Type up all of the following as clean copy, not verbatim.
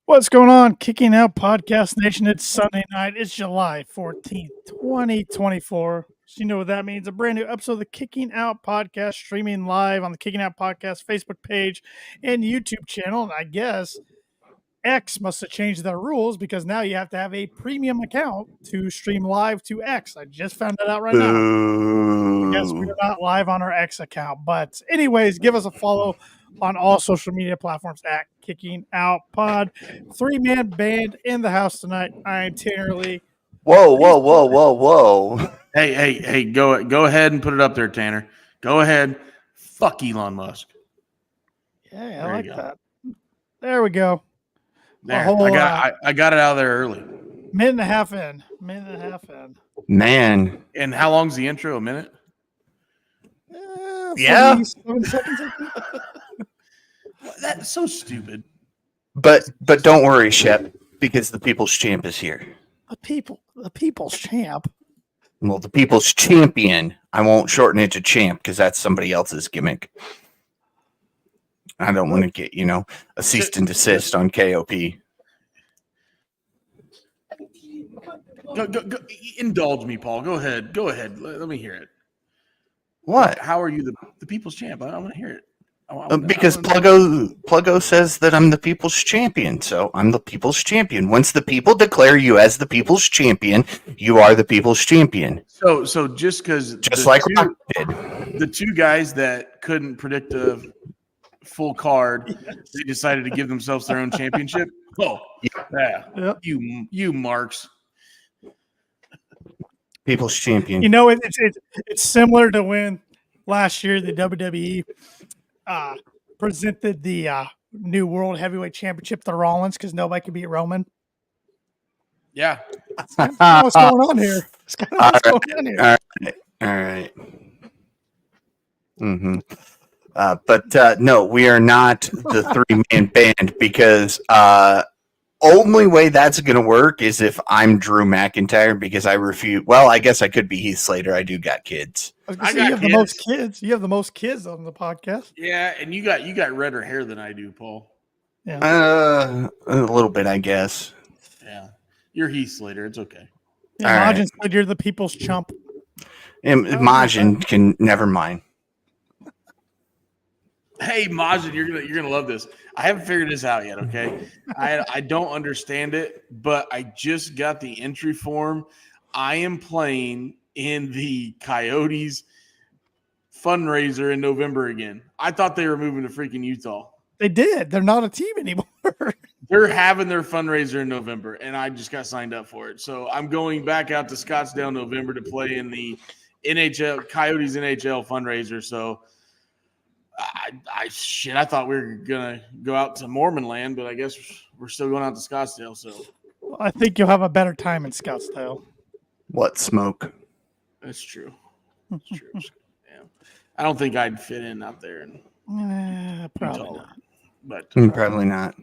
What's going on? Kicking Out Podcast Nation. It's Sunday night. It's July 14th, 2024. So you know what that means. A brand new episode of the Kicking Out Podcast streaming live on the Kicking Out Podcast Facebook page and YouTube channel. And I guess X must have changed their rules because now you have to have a premium account to stream live to X. I just found that out right now. I guess we're not live on our X account. But anyways, give us a follow on all social media platforms at Kicking Out Pod. 3-man band in the house tonight. I am Tanner Lee. Whoa. Hey, go ahead and put it up there, Tanner. Go ahead. Fuck Elon Musk. Yeah, I like that. There we go. There. I got it out of there early. Minute and a half in. Man. And how long's the intro? A minute? Yeah. 7 seconds, I think. That's so stupid. But don't worry, Shep, because the People's Champ is here. The People's Champ. Well, the People's Champion. I won't shorten it to champ because that's somebody else's gimmick. I don't want to get, a cease and desist on KOP. Go, indulge me, Paul. Go ahead. Let me hear it. What? How are you the People's Champ? I want to hear it. Because Pluggo says that I'm the People's Champion, so I'm the People's Champion. Once the people declare you as the People's Champion, you are the People's Champion. So just because Rock did. The two guys that couldn't predict a full card, they decided to give themselves their own championship. Oh, yeah. Yep. You marks. People's Champion. It's similar to when last year the WWE presented the new World Heavyweight Championship to Rollins because nobody could beat Roman. Yeah. That's kind of what's going on here. All right. Mm-hmm. But no, we are not the 3-man band because only way that's going to work is if I'm Drew McIntyre because I refuse. Well, I guess I could be Heath Slater. I do got kids. You have the most kids. You have the most kids on the podcast. Yeah, and you got redder hair than I do, Paul. Yeah. A little bit, I guess. Yeah. You're Heath Slater. It's okay. Yeah, Majin said you're the People's Chump. And Majin can never mind. Hey, Majin, you're gonna love this. I haven't figured this out yet, okay? I don't understand it, but I just got the entry form. I am playing in the Coyotes fundraiser in November again. I thought they were moving to freaking Utah. They did. They're not a team anymore. They're having their fundraiser in November, and I just got signed up for it. So I'm going back out to Scottsdale in November to play in the Coyotes NHL fundraiser. So I thought we were gonna go out to Mormon land, but I guess we're still going out to Scottsdale. So I think you'll have a better time in Scottsdale. What smoke? That's true. That's true. Yeah, I don't think I'd fit in out there. Probably not. But probably not.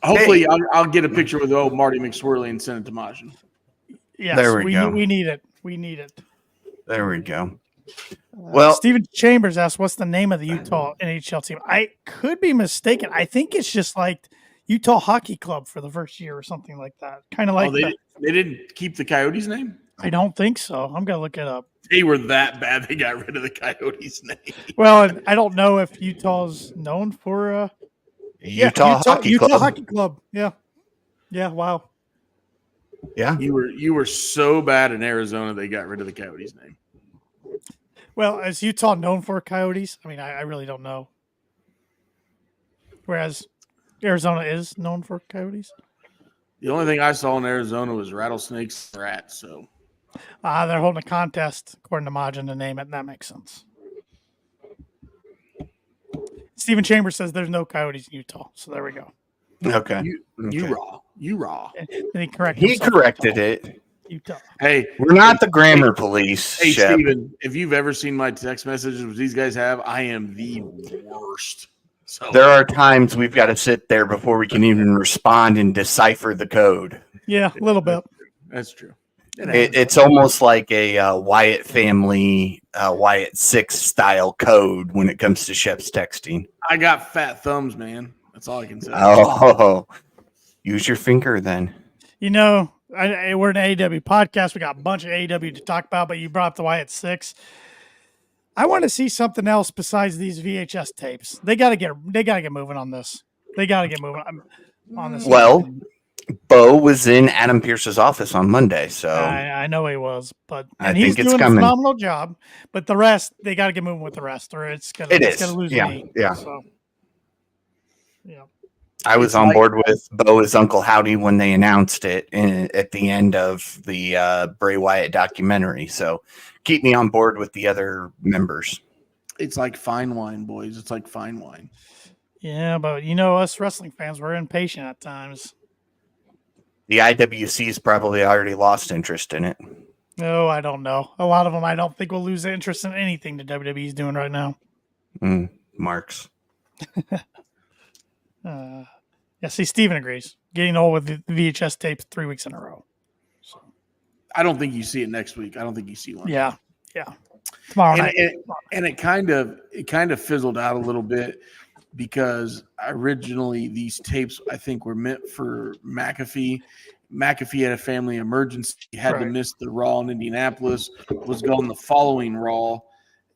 Hopefully, I'll get a picture with old Marty McSwirly and send it to Majin. Yes, there we go. We need it. We need it. There we go. Well, Stephen Chambers asked, "What's the name of the Utah NHL team?" I could be mistaken. I think it's just like Utah Hockey Club for the first year or something like that. Kind of like they didn't keep the Coyotes name. I don't think so. I'm gonna look it up. They were that bad. They got rid of the Coyotes name. Well, I don't know if Utah's known for Utah Hockey Club. Yeah. Wow. Yeah. You were so bad in Arizona. They got rid of the Coyotes name. Well, is Utah known for Coyotes? I mean, I really don't know. Whereas Arizona is known for Coyotes. The only thing I saw in Arizona was rattlesnakes and rats. So, they're holding a contest, according to Majin, to name it. And that makes sense. Stephen Chambers says there's no Coyotes in Utah. So there we go. Okay. You raw. And he corrected it. Utah. Hey, we're not the grammar police. Hey, Shep. Steven, if you've ever seen my text messages which these guys have, I am the worst. So there are times we've got to sit there before we can even respond and decipher the code. Yeah, a little bit. That's true. It's almost like a Wyatt family, Wyatt 6 style code when it comes to Shep's texting. I got fat thumbs, man. That's all I can say. Oh, Use your finger then. You know, we're an AEW podcast. We got a bunch of AEW to talk about, but you brought up the Wyatt Six. I want to see something else besides these VHS tapes. They got to get moving on this. They got to get moving on this. Well, Bo was in Adam Pearce's office on Monday, so I know he was, but I he's think it's doing coming. a phenomenal job. But the rest, they got to get moving with the rest, or it's gonna lose me. Yeah. So, yeah. I was on board with Bo as Uncle Howdy when they announced it at the end of the Bray Wyatt documentary. So keep me on board with the other members. It's like fine wine, boys. It's like fine wine. Yeah, but you know, us wrestling fans, we're impatient at times. The IWC's probably already lost interest in it. No, I don't know. A lot of them, I don't think will lose interest in anything that WWE's doing right now. Marks. Yeah, see, Steven agrees. Getting old with the VHS tapes 3 weeks in a row. So. I don't think you see it next week. I don't think you see one. Yeah. Tomorrow night. And it kind of fizzled out a little bit because originally these tapes I think were meant for McAfee. McAfee had a family emergency, had to miss the Raw in Indianapolis, was going the following Raw,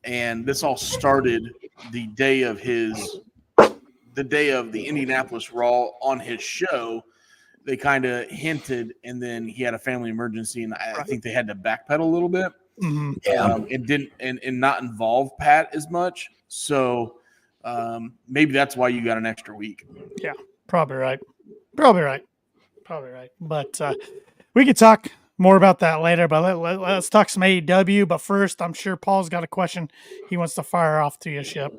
and this all started the day of the Indianapolis Raw on his show. They kind of hinted, and then he had a family emergency, and I think they had to backpedal a little bit. Mm-hmm. It didn't and not involve Pat as much. So maybe that's why you got an extra week. Yeah, probably right. But we could talk more about that later. But let's talk some AEW. But first, I'm sure Paul's got a question he wants to fire off to you, Shep.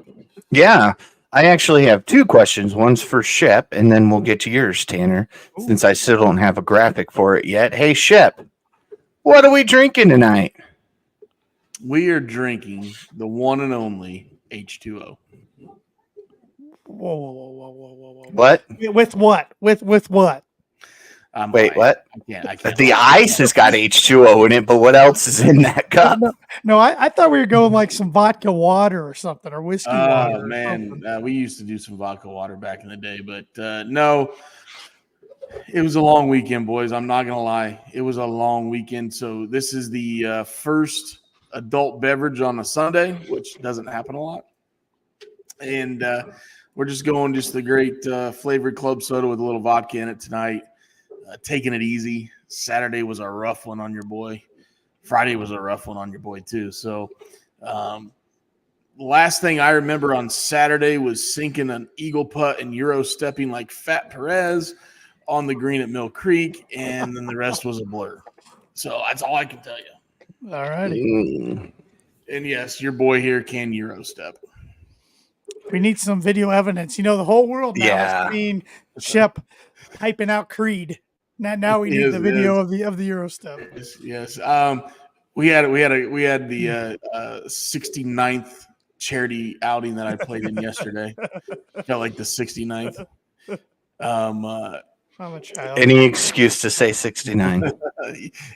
Yeah, I actually have two questions. One's for Shep, and then we'll get to yours, Tanner, since I still don't have a graphic for it yet. Hey, Shep, what are we drinking tonight? We are drinking the one and only H2O. Whoa. What? With what? With what? Wait, what? I can't. The ice has got H2O in it, but what else is in that cup? No, I thought we were going like some vodka water or something, or whiskey water. Oh, man. We used to do some vodka water back in the day, but no. It was a long weekend, boys. I'm not going to lie. It was a long weekend. So this is the first adult beverage on a Sunday, which doesn't happen a lot. And we're just going the great flavored club soda with a little vodka in it tonight. Taking it easy. Saturday was a rough one on your boy. Friday was a rough one on your boy too. So last thing I remember on Saturday was sinking an eagle putt and Euro stepping like Fat Perez on the green at Mill Creek, and then the rest was a blur. So that's all I can tell you. All righty. And yes, your boy here can Euro step. We need some video evidence. You know, the whole world now is seeing Shep typing out Creed. Now we need the video of the Euro step. Yes. We had the 69th charity outing that I played in yesterday. Felt like the 69th. I'm a child. Any excuse to say 69.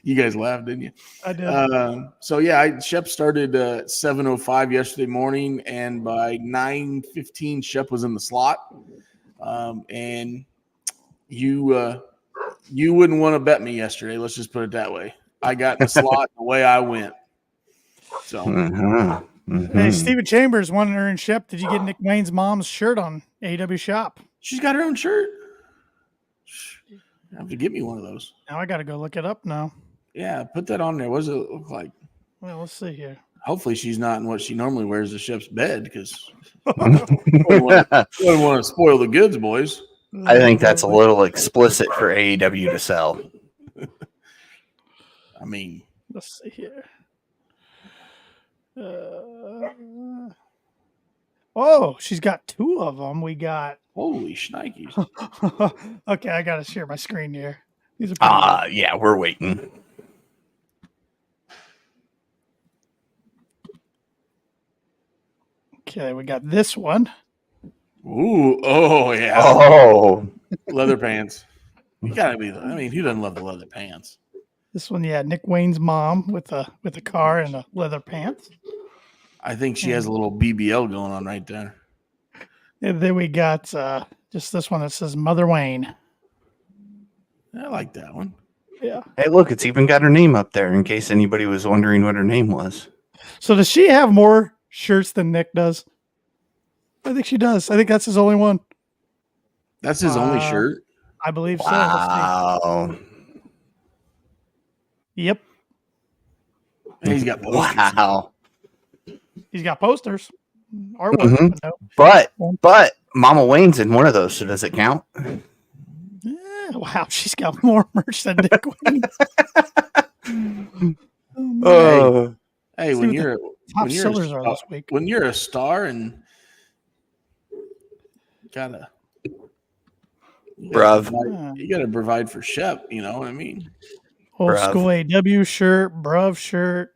You guys laughed, didn't you? I did. So yeah, Shep started at 7:05 yesterday morning, and by 9:15, Shep was in the slot. And you wouldn't want to bet me yesterday. Let's just put it that way. I got in the slot the way I went. So, Hey, Steven Chambers wondering, Shep, did you get Nick Wayne's mom's shirt on AEW Shop? She's got her own shirt. You have to get me one of those. Now I got to go look it up now. Yeah, put that on there. What does it look like? Well, let's see here. Hopefully she's not in what she normally wears to Shep's bed, because we don't want to spoil the goods, boys. I think that's a little explicit for AEW to sell. I mean, let's see here. She's got two of them. We got. Holy shnikes. Okay, I got to share my screen here. These are yeah, we're waiting. Okay, we got this one. Ooh, oh yeah. Oh, leather pants. You gotta be. I mean, who doesn't love the leather pants? This one, yeah, Nick Wayne's mom with a car and a leather pants. I think she has a little BBL going on right there. And then we got just this one that says Mother Wayne. I like that one. Yeah. Hey, look, it's even got her name up there in case anybody was wondering what her name was. So does she have more shirts than Nick does? I think she does. I think that's his only one. That's his only shirt. I believe so. Wow. Yep. And he's got posters. Wow. He's got posters. Artwork. Mhm. No. But Mama Wayne's in one of those, so does it count? Yeah, wow, she's got more merch than Nick Wayne. Hey, See when what you're top when you're sellers a are star, this week. when you're a star and gotta Bruv. you gotta provide for Shep, you know what I mean? Old Bruv. school AW shirt, bruv shirt.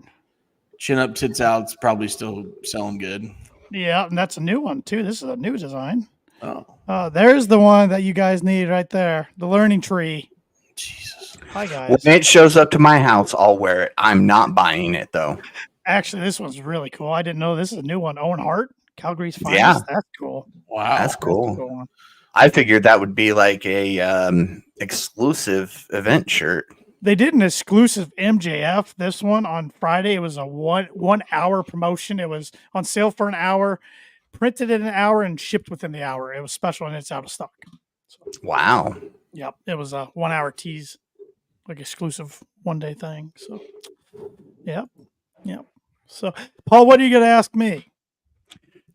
Chin up, tits out. It's probably still selling good. Yeah, and that's a new one too. This is a new design. Oh, There's the one that you guys need right there. The learning tree. Jesus! Hi guys. When it shows up to my house, I'll wear it. I'm not buying it though. Actually, this one's really cool. I didn't know this is a new one. Owen Hart, Calgary's finest. Yeah. That's cool. Wow, That's cool. That's a cool one. I figured that would be like a exclusive event shirt. They did an exclusive MJF. This one on Friday. It was a 1 hour promotion. It was on sale for an hour, printed in an hour, and shipped within the hour. It was special and it's out of stock. So, Wow. yep, it was a 1 hour tease, like exclusive 1 day thing. So, yep. So, Paul, what are you going to ask me?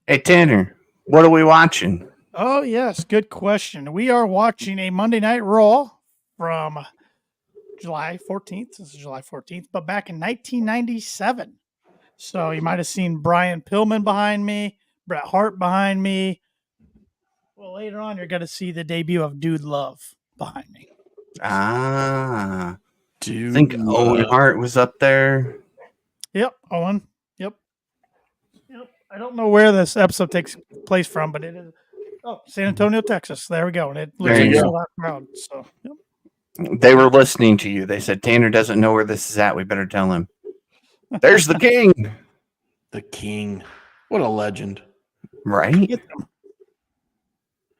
Hey Tanner, what are we watching? Oh yes, good question. We are watching a Monday Night Raw from July 14th. This is July 14th, but back in 1997. So you might have seen Brian Pillman behind me, Bret Hart behind me. Well, later on, you're going to see the debut of Dude Love behind me. I dude. think Owen Hart was up there. Yep, Owen. Yep. I don't know where this episode takes place from, but it is San Antonio, Texas. There we go. And it looks There like you a go. sold out crowd. So, yep. They were listening to you. They said Tanner doesn't know where this is at. We better tell him. There's the king. The king. What a legend. Right? Get them.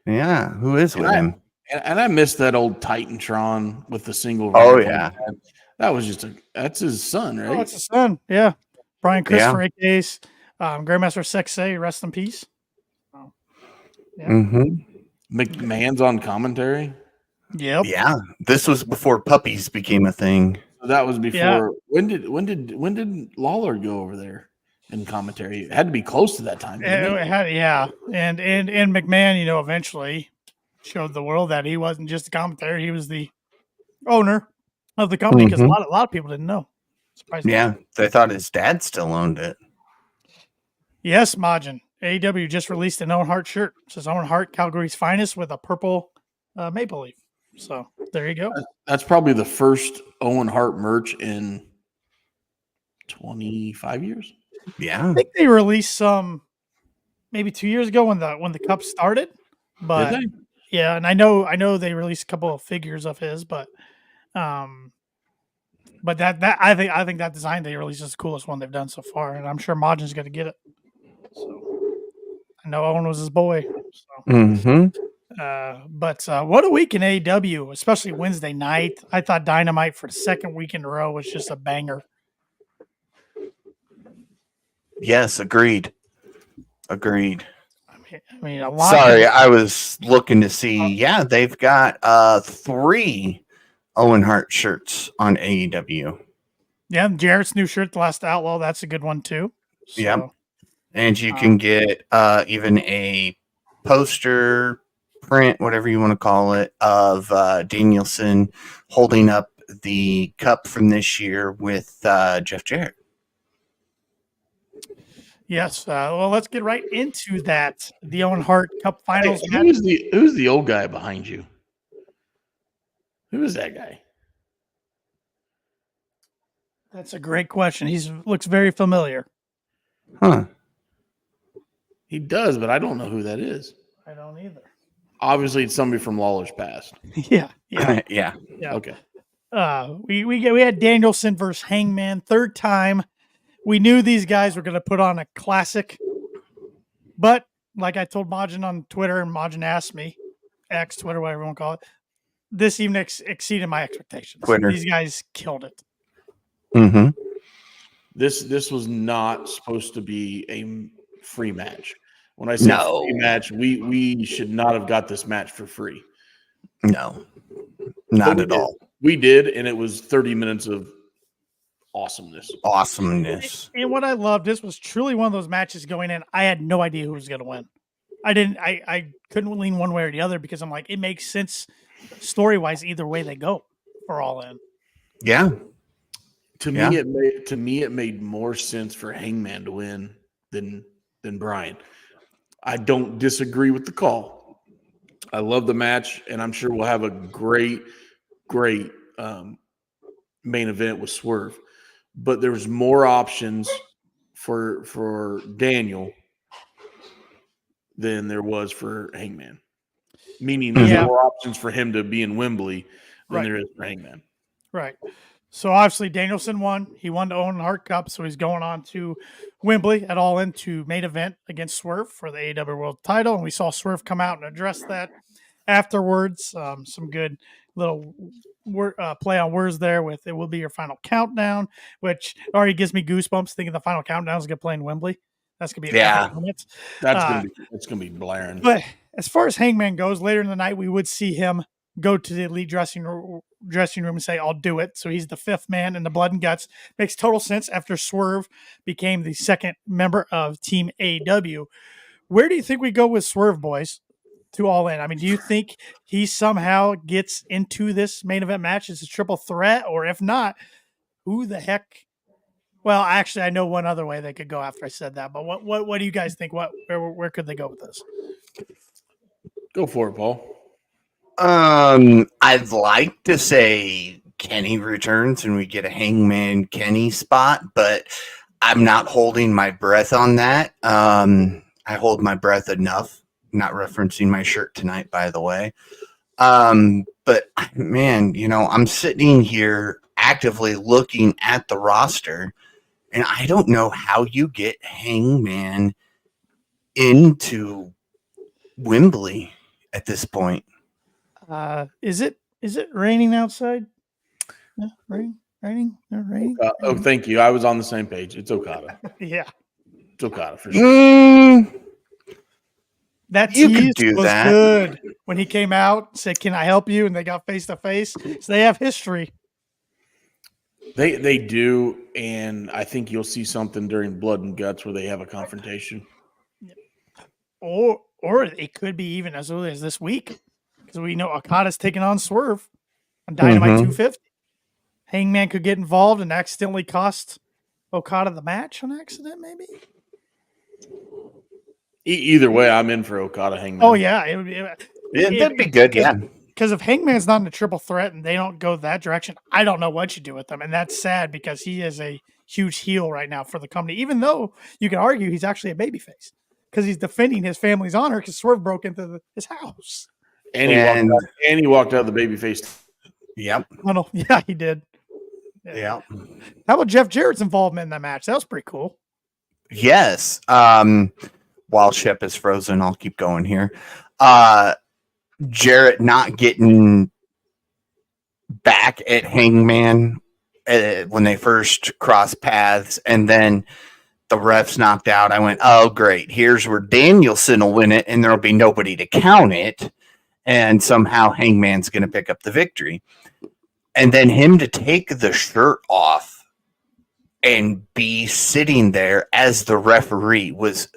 Yeah. Who is with him? And I missed that old Titantron with the single. Oh, ramp on yeah. the head. That was just that's his son, right? Oh, it's his son. Yeah. Brian Christopher, AK's Grandmaster Sexay, rest in peace. Oh, yeah. Mm-hmm. McMahon's on commentary. Yep. Yeah. This was before puppies became a thing. So that was before. Yeah. When did Lawler go over there in commentary? It had to be close to that time. didn't it? And McMahon, eventually showed the world that he wasn't just a commentator; he was the owner of the company. Because a lot of people didn't know. Surprisingly. Yeah. They thought his dad still owned it. Yes, Majin. AEW just released an Owen Hart shirt. It says Owen Hart, Calgary's finest, with a purple maple leaf. So there you go. That's probably the first Owen Hart merch in 25 years. Yeah. I think they released some maybe 2 years ago when the cup started. But Did they? yeah, and I know they released a couple of figures of his, but that I think that design they released is the coolest one they've done so far, and I'm sure Majin's going to get it. So I know Owen was his boy. So. Mm-hmm. But what a week in AEW, especially Wednesday night. I thought Dynamite for the second week in a row was just a banger. Yes, agreed. I mean, a lot. Sorry, I was looking to see. Yeah, they've got 3 Owen Hart shirts on AEW. Yeah, Jarrett's new shirt, The Last Outlaw, that's a good one too. So, Yep. And you can get even a poster, print, whatever you want to call it, of Danielson holding up the cup from this year with Jeff Jarrett. Yes. Well, let's get right into that. The Owen Hart Cup Finals Hey, match. who's the old guy behind you? Who is that guy? That's a great question. He looks very familiar. Huh. He does, but I don't know who that is. I don't either. Obviously, it's somebody from Lawler's past. Yeah. Yeah. Okay. We had Danielson versus Hangman, third time. We knew these guys were going to put on a classic, but like I told Majin on Twitter, and Majin asked me, X, Twitter, whatever you want to call it, this even exceeded my expectations. Winner. These guys killed it. Mm-hmm. This was not supposed to be a free match. When I say free match, we should not have got this match for free. No, not at all. We did, and it was 30 minutes of awesomeness. And what I loved, this was truly one of those matches going in. I had no idea who was going to win. I couldn't lean one way or the other because I'm like, it makes sense story wise either way they go for All In. Yeah. To me, it made more sense for Hangman to win than Bryan. I don't disagree with the call. I love the match, and I'm sure we'll have a great main event with Swerve. But there's more options for Daniel than there was for Hangman. Meaning there's more options for him to be in Wembley than there is for Hangman. Right. So obviously Danielson won. He won the Owen Hart Cup, so he's going on to Wembley at All In to main event against Swerve for the AEW World title. And we saw Swerve come out and address that afterwards. Some good little play on words there with "it will be your final countdown," which already gives me goosebumps thinking the final countdown is going to play in Wembley. That's going to be an moment. That's going to be blaring. But as far as Hangman goes, later in the night we would see him go to the elite dressing room and say, "I'll do it." So he's the fifth man in the Blood and Guts. Makes total sense after Swerve became the second member of Team AEW. Where do you think we go with Swerve, boys, to All In? I mean, do you think he somehow gets into this main event match as a triple threat? Or if not, who the heck? Well, actually, I know one other way they could go after I said that. But what do you guys think? Where could they go with this? Go for it, Paul. I'd like to say Kenny returns and we get a Hangman Kenny spot, but I'm not holding my breath on that. I hold my breath enough. Not referencing my shirt tonight, by the way. But man, I'm sitting here actively looking at the roster, and I don't know how you get Hangman into Wembley at this point. Is it raining outside? No, raining. Oh, thank you. I was on the same page. It's Okada. Yeah, it's Okada for sure. That tease was good when he came out, said, "Can I help you?" And they got face to face. So they have history. They do, and I think you'll see something during Blood and Guts where they have a confrontation. Or it could be even as early as this week, because we know Okada's taking on Swerve on Dynamite 250. Hangman could get involved and accidentally cost Okada the match on accident, maybe. Either way, I'm in for Okada Hangman. Oh yeah, that'd be good. Yeah, because if Hangman's not in a triple threat and they don't go that direction, I don't know what you do with them, and that's sad because he is a huge heel right now for the company. Even though you can argue he's actually a babyface because he's defending his family's honor because Swerve broke into his house and he walked out of the babyface. Yep. Oh, yeah, he did. Yeah. How about Jeff Jarrett's involvement in that match? That was pretty cool. Yes. While Shep is frozen, I'll keep going here. Jarrett not getting back at Hangman when they first crossed paths, and then the refs knocked out. I went, oh, great. Here's where Danielson will win it, and there'll be nobody to count it, and somehow Hangman's going to pick up the victory. And then him to take the shirt off and be sitting there as the referee was,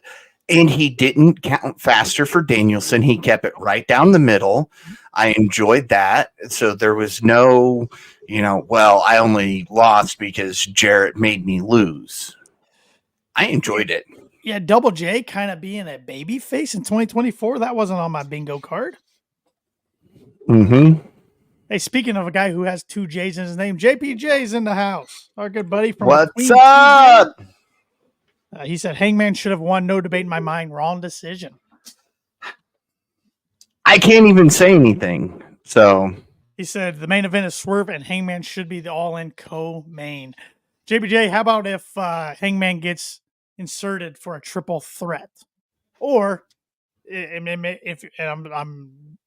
and he didn't count faster for Danielson. He kept it right down the middle. I enjoyed that. So there was no, well, I only lost because Jarrett made me lose. I enjoyed it. Yeah, Double J kind of being a baby face in 2024. That wasn't on my bingo card. Mm-hmm. Hey, speaking of a guy who has two J's in his name, JPJ's in the house. Our good buddy from What's up? He said Hangman should have won. No debate in my mind. Wrong decision. I can't even say anything. So he said the main event is Swerve and Hangman should be the all-in co-main. JPJ, how about if Hangman gets inserted for a triple threat? Or if I'm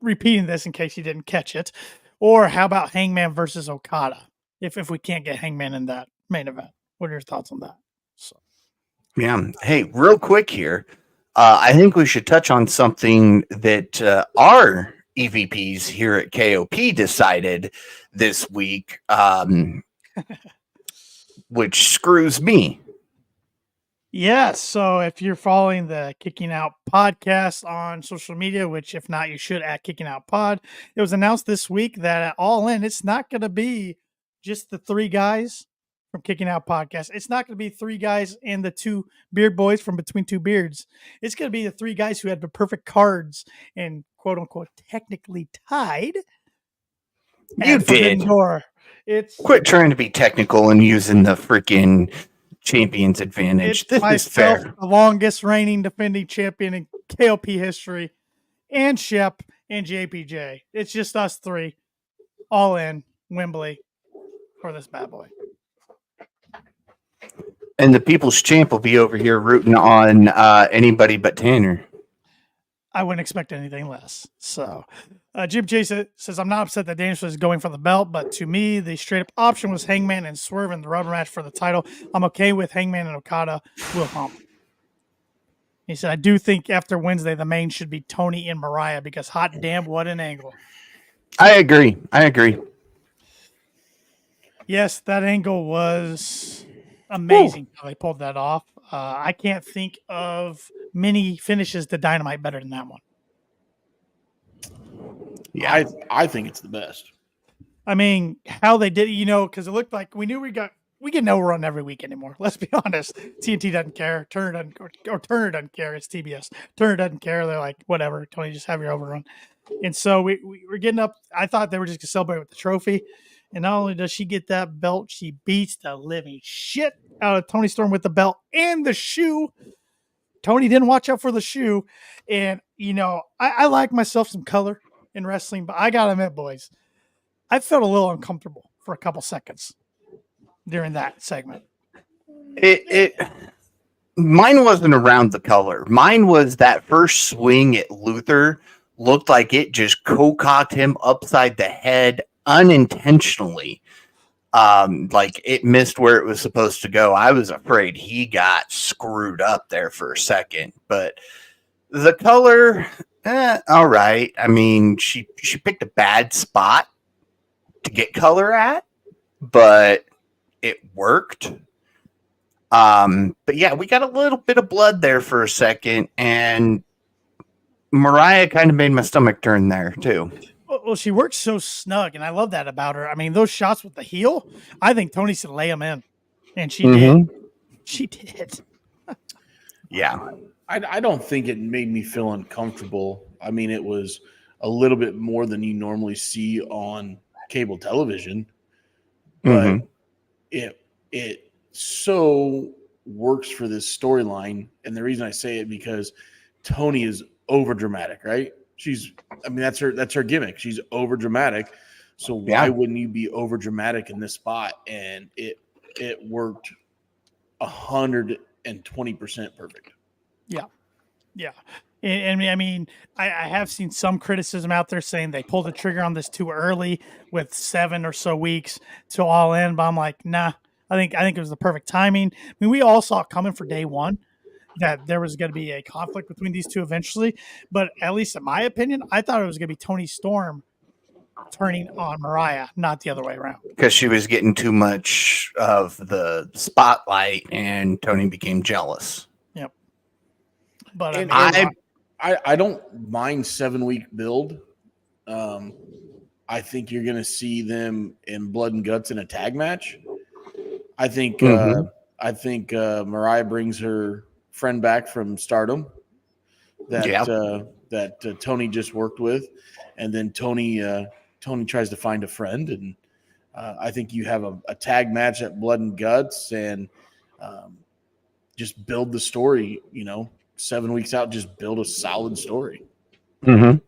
repeating this in case you didn't catch it. Or how about Hangman versus Okada? If we can't get Hangman in that main event, what are your thoughts on that? So. Yeah. Hey, real quick here. I think we should touch on something that our EVPs here at KOP decided this week, which screws me. Yes. So if you're following the Kicking Out podcast on social media, which if not, you should at Kicking Out Pod, it was announced this week that at All In, it's not going to be just the three guys from Kicking Out podcast. It's not going to be three guys and the two beard boys from Between Two Beards. It's going to be the three guys who had the perfect cards and quote unquote technically tied. You did. It's Quit trying to be technical and using the freaking champion's advantage. It's this myself, is fair. the longest reigning defending champion in KOP history, and Shep and JPJ. It's just us three, all in Wembley for this bad boy. And the people's champ will be over here rooting on anybody but Tanner. I wouldn't expect anything less. So, Jim J says, I'm not upset that Danielson is going for the belt, but to me, the straight up option was Hangman and Swerve in the rubber match for the title. I'm okay with Hangman and Okada will hump. He said, I do think after Wednesday, the main should be Toni and Mariah because hot damn, what an angle. I agree. Yes, that angle was amazing how they pulled that off. I can't think of many finishes to Dynamite better than that one. Yeah, I think it's the best. I mean, how they did it, because it looked like we knew we get no run every week anymore. Let's be honest. TNT doesn't care. Turner doesn't, or Turner doesn't care. It's TBS. Turner doesn't care. They're like, whatever, Tony, just have your overrun. And so we were getting up. I thought they were just going to celebrate with the trophy. And not only does she get that belt, she beats the living shit out of Toni Storm with the belt and the shoe. Toni didn't watch out for the shoe. And, I like myself some color in wrestling, but I got to admit, boys, I felt a little uncomfortable for a couple seconds during that segment. Mine wasn't around the color. Mine was that first swing at Luther looked like it just co-cocked him upside the head unintentionally. Like it missed where it was supposed to go. I was afraid he got screwed up there for a second, but the color, all right. I mean, she picked a bad spot to get color at, but it worked. But yeah, we got a little bit of blood there for a second, and Mariah kind of made my stomach turn there too. Well, she works so snug, and I love that about her. I mean, those shots with the heel, I think Toni should lay them in, and she did. She did. Yeah. I don't think it made me feel uncomfortable. I mean, it was a little bit more than you normally see on cable television, but it so works for this storyline. And the reason I say it because Toni is over dramatic, right? That's her gimmick. She's over dramatic. So why wouldn't you be over dramatic in this spot? And it worked 120% perfect. Yeah. And I mean, I have seen some criticism out there saying they pulled the trigger on this too early with 7 or so weeks to All In. But I'm like, nah, I think it was the perfect timing. I mean, we all saw it coming for day one that there was going to be a conflict between these two eventually. But at least in my opinion, I thought it was going to be Toni Storm turning on Mariah, not the other way around. Because she was getting too much of the spotlight and Toni became jealous. Yep. But I don't mind 7-week build. I think you're going to see them in Blood and Guts in a tag match. I think Mariah brings her friend back from Stardom that Toni just worked with, and then Toni tries to find a friend, and I think you have a tag match at Blood and Guts, and just build the story. 7 weeks out, just build a solid story. I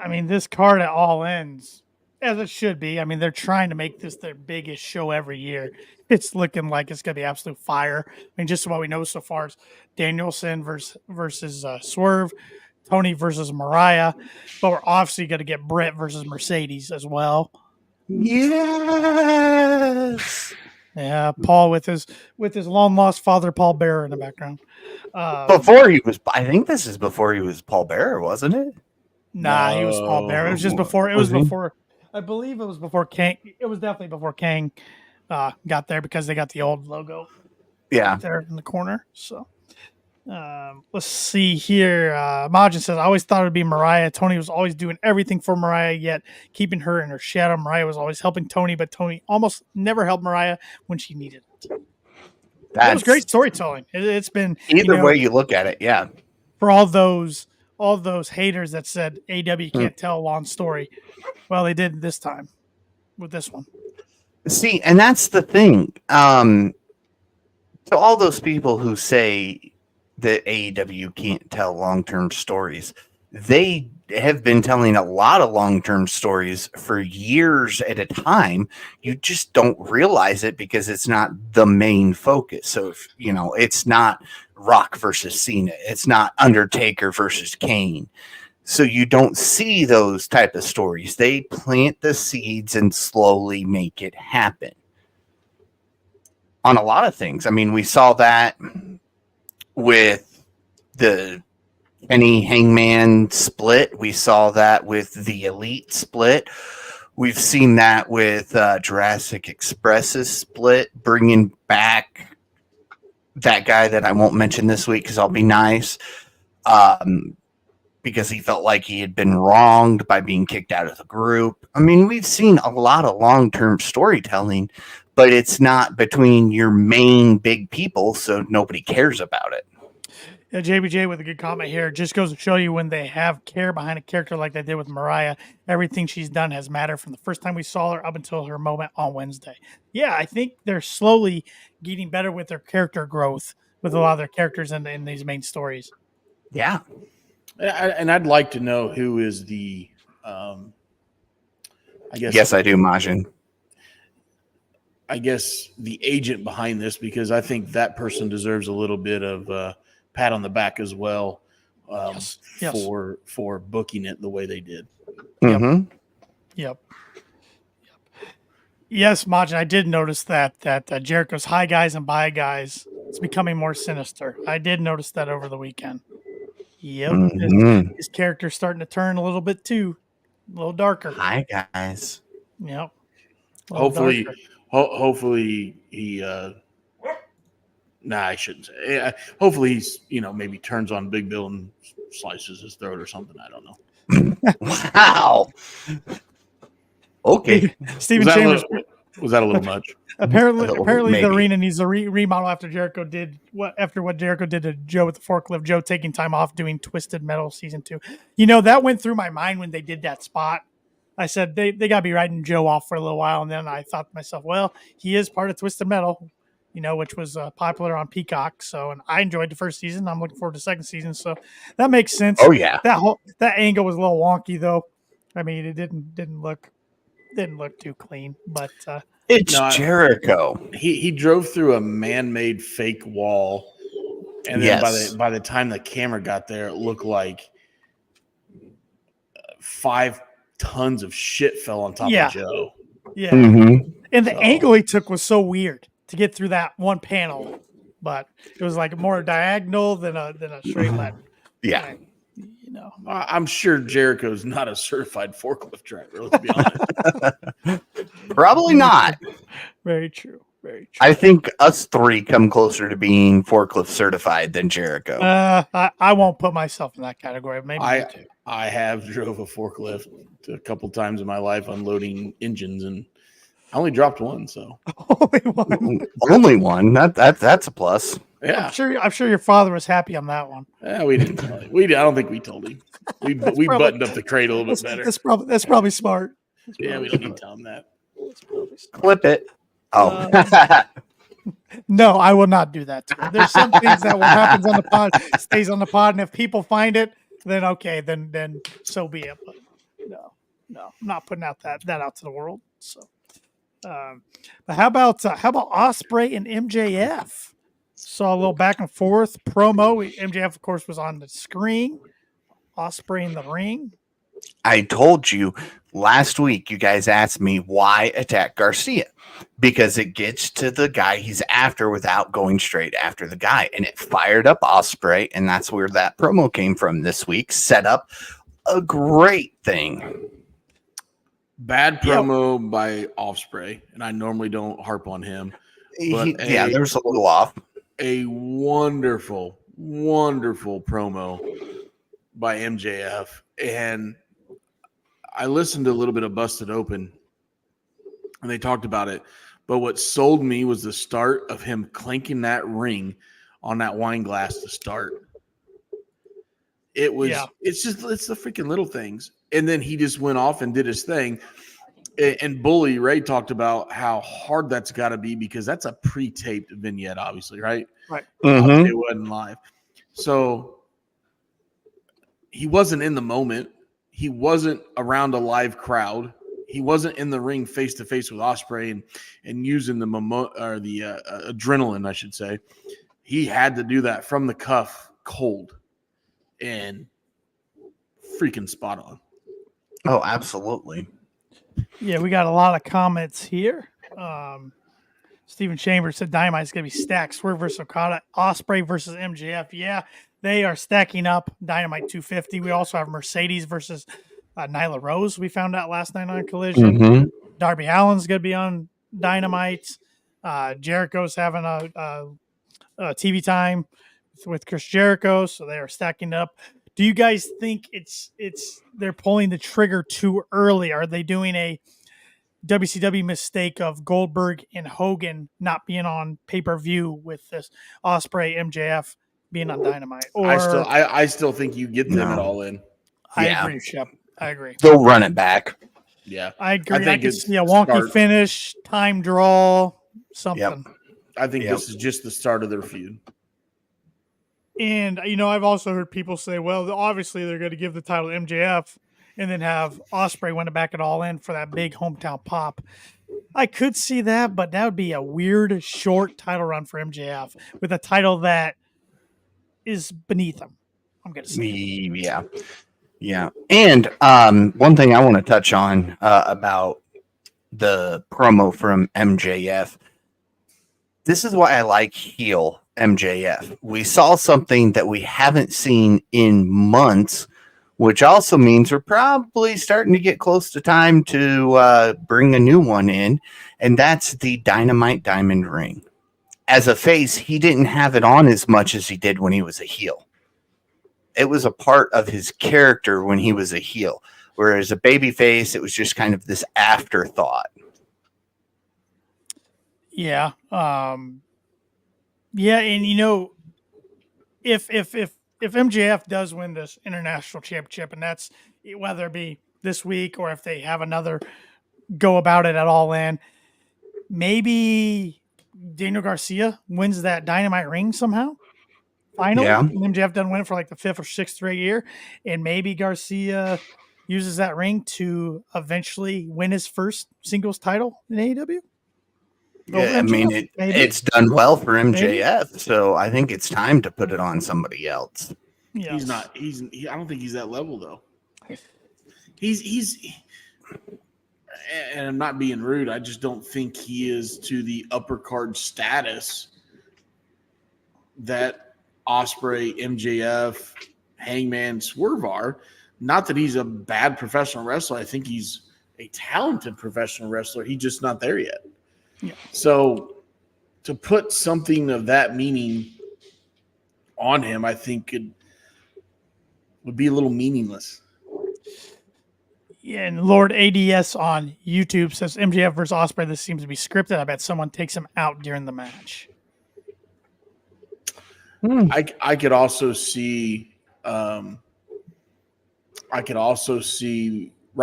mean, this card at All Ends, as it should be. I mean, they're trying to make this their biggest show every year. It's looking like it's going to be absolute fire. I mean, just what we know so far is Danielson versus Swerve, Toni versus Mariah, but we're obviously going to get Britt versus Mercedes as well. Yes. Yeah, Paul with his long lost father, Paul Bearer, in the background. Before he was, I think this is before he was Paul Bearer, wasn't it? Nah, he was Paul Bearer. It was just before. It was he? before. I believe it was before Kang. It was definitely before Kang got there because they got the old logo. Yeah. There in the corner. So let's see here. Majin says, I always thought it would be Mariah. Toni was always doing everything for Mariah, yet keeping her in her shadow. Mariah was always helping Toni, but Toni almost never helped Mariah when she needed it. That was great storytelling. It's been either way you look at it, yeah. For all those haters that said AEW can't tell a long story, well, they did this time with this one. See, and that's the thing. To all those people who say that AEW can't tell long-term stories, they have been telling a lot of long-term stories for years at a time. You just don't realize it because it's not the main focus. So, if, it's not Rock versus Cena. It's not Undertaker versus Kane. So you don't see those type of stories. They plant the seeds and slowly make it happen. On a lot of things. I mean, we saw that with the Kenny Hangman split. We saw that with the Elite split. We've seen that with Jurassic Express's split, bringing back that guy that I won't mention this week because I'll be nice, because he felt like he had been wronged by being kicked out of the group. I mean, we've seen a lot of long-term storytelling, but it's not between your main big people, so nobody cares about it. Yeah, JBJ with a good comment here. Just goes to show you when they have care behind a character like they did with Mariah, everything she's done has mattered from the first time we saw her up until her moment on Wednesday. Yeah, I think they're slowly getting better with their character growth with a lot of their characters in these main stories. Yeah. And I'd like to know who is the, I guess. Yes, I do, Majin. I guess the agent behind this, because I think that person deserves a little bit of pat on the back as well, Yes. for booking it the way they did. Mm-hmm. Yep. Yes, Majin, I did notice that Jericho's high guys and bye guys is becoming more sinister. I did notice that over the weekend. Yep. Mm-hmm. His character's starting to turn a little bit too, a little darker. Hi, guys. Yep. Hopefully he I shouldn't say. Hopefully he's, maybe turns on Big Bill and slices his throat or something. I don't know. Wow. Okay. Stephen Chambers. Was that a little much? Apparently Maybe. the arena needs a remodel after Jericho did what Jericho did to Joe with the forklift. Joe taking time off doing Twisted Metal season 2. That went through my mind when they did that spot. I said they got to be writing Joe off for a little while, and then I thought to myself, well, he is part of Twisted Metal, which was popular on Peacock. So, and I enjoyed the first season. I'm looking forward to the second season. So that makes sense. Oh yeah. That angle was a little wonky though. I mean, it didn't look too clean, but it's Jericho. He drove through a man-made fake wall, and then by the time the camera got there, it looked like 5 tons of shit fell on top of Joe. Yeah, mm-hmm. And the angle he took was so weird to get through that one panel, but it was like more diagonal than a straight line. Yeah. I'm sure Jericho's not a certified forklift driver, let's be honest. Probably not. Very true. Very true. I think us three come closer to being forklift certified than Jericho. I won't put myself in that category. Maybe I have drove a forklift a couple times in my life unloading engines, and I only dropped one. So only one. That's a plus. Yeah, I'm sure your father was happy on that one. Yeah, we didn't tell him. I don't think we told him. We buttoned up the crate a little bit better. That's probably smart. We don't need to tell him that. Clip it. Oh. No, I will not do that. There's some things that what happens on the pod stays on the pod, and if people find it, then okay, then so be it. But no, I'm not putting out that out to the world. So, but how about Ospreay and MJF? Saw a little back and forth promo. MJF, of course, was on the screen. Ospreay in the ring? I told you last week, you guys asked me why attack Garcia, because it gets to the guy he's after without going straight after the guy. And it fired up Ospreay, and that's where that promo came from this week. Set up a great thing. Bad promo by Ospreay, and I normally don't harp on him. But there's a little off. A wonderful, wonderful promo by MJF. And I listened to a little bit of Busted Open, and they talked about it. But what sold me was the start of him clanking that ring on that wine glass to start. It's the freaking little things. And then he just went off and did his thing. And Bully Ray talked about how hard that's got to be because that's a pre-taped vignette, obviously, right? Right. Mm-hmm. It wasn't live. So he wasn't in the moment. He wasn't around a live crowd. He wasn't in the ring face-to-face with Ospreay and using the adrenaline, I should say. He had to do that from the cuff, cold, and freaking spot on. Oh, absolutely. Yeah, we got a lot of comments here. Stephen Chambers said Dynamite's going to be stacked. Swerve versus Okada, Ospreay versus MJF. Yeah, they are stacking up Dynamite 250. We also have Mercedes versus Nyla Rose. We found out last night on Collision. Mm-hmm. Darby Allin's going to be on Dynamite. Jericho's having a TV time with Chris Jericho, so they are stacking up. Do you guys think they're pulling the trigger too early? Are they doing a WCW mistake of Goldberg and Hogan not being on pay-per-view with this Ospreay MJF being on Dynamite? Or I still think you get them at All In. I agree, Shep. I agree. They'll run it back. Yeah, I agree. I could see a wonky finish, time draw, something. Yep. I think this is just the start of their feud. And, I've also heard people say, well, obviously they're going to give the title to MJF and then have Ospreay win it back at All In for that big hometown pop. I could see that, but that would be a weird, short title run for MJF with a title that is beneath him, I'm going to say. Yeah. Yeah. And one thing I want to touch on about the promo from MJF, this is why I like heel MJF. We saw something that we haven't seen in months, which also means we're probably starting to get close to time to bring a new one in, and that's the Dynamite Diamond Ring. As a face, he didn't have it on as much as he did when he was a heel. It was a part of his character when he was a heel, whereas a baby face, it was just kind of this afterthought. Yeah. Yeah, and if MJF does win this international championship, and that's whether it be this week or if they have another go about it at All In, maybe Daniel Garcia wins that Dynamite ring somehow. Finally, MJF doesn't win it for like the 5th or 6th straight year, and maybe Garcia uses that ring to eventually win his first singles title in AEW. Yeah, I mean, it's done well for MJF, so I think it's time to put it on somebody else. Yes. He's not. I don't think he's that level though. He's. And I'm not being rude. I just don't think he is to the upper card status that Ospreay, MJF, Hangman, Swerve are. Not that he's a bad professional wrestler. I think he's a talented professional wrestler. He's just not there yet. Yeah. So to put something of that meaning on him, I think would be a little meaningless. Yeah, and Lord ADS on YouTube says MJF versus Ospreay, this seems to be scripted. I bet someone takes him out during the match. I could also see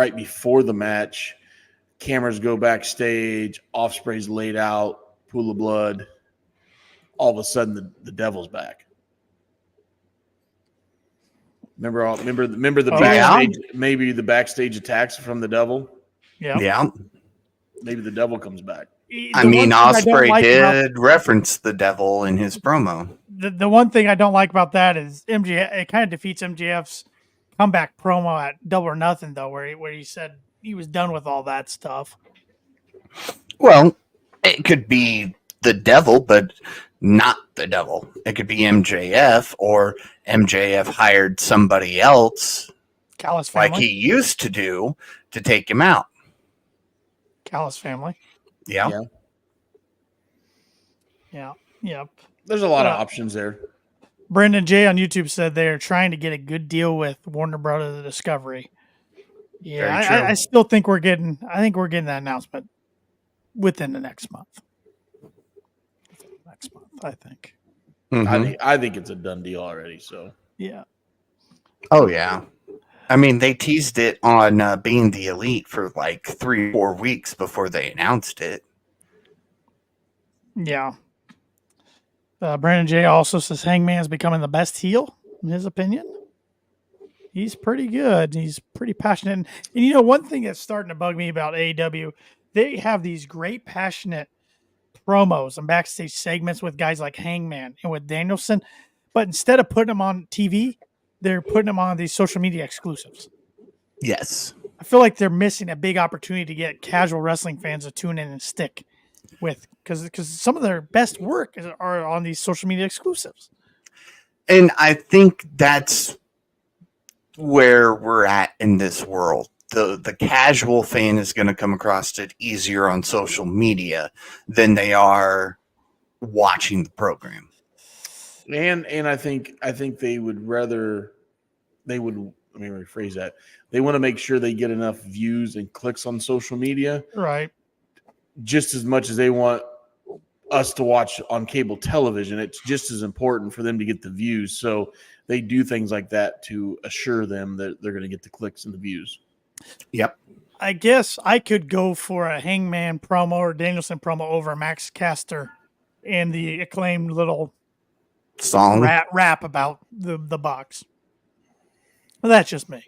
right before the match, cameras go backstage, Ospreay's laid out, pool of blood. All of a sudden, the devil's back. Remember the backstage, maybe the backstage attacks from the devil. Yeah. Maybe the devil comes back. I mean, Ospreay did reference the devil in his promo. The one thing I don't like about that is MJF. It kind of defeats MJF's comeback promo at Double or Nothing, though, where he said he was done with all that stuff. Well, it could be the devil, but not the devil. It could be MJF, or MJF hired somebody else, Callis family. like he used to do, to take him out. Callis family. Yeah. Yep. There's a lot of options there. Brendan J on YouTube said they are trying to get a good deal with Warner Brothers Discovery. Yeah, I still think we're getting. I think we're getting that announcement within the next month. I think. Mm-hmm. I think it's a done deal already. So yeah. Oh yeah. I mean, they teased it on Being the Elite for like 3 or 4 weeks before they announced it. Yeah. Brandon J also says Hangman is becoming the best heel, in his opinion. He's pretty good. He's pretty passionate. And you know, one thing that's starting to bug me about AEW, they have these great passionate promos and backstage segments with guys like Hangman and with Danielson. But instead of putting them on TV, they're putting them on these social media exclusives. Yes. I feel like they're missing a big opportunity to get casual wrestling fans to tune in and stick with, because some of their best work are on these social media exclusives. And I think that's where we're at in this world. The casual fan is going to come across it easier on social media than they are watching the program. And I think they would rather, let me rephrase that. They want to make sure they get enough views and clicks on social media, right? Just as much as they want us to watch on cable television. It's just as important for them to get the views. So they do things like that to assure them that they're going to get the clicks and the views. Yep. I guess I could go for a Hangman promo or Danielson promo over Max Caster and the acclaimed little song rap about the box. Well, that's just me.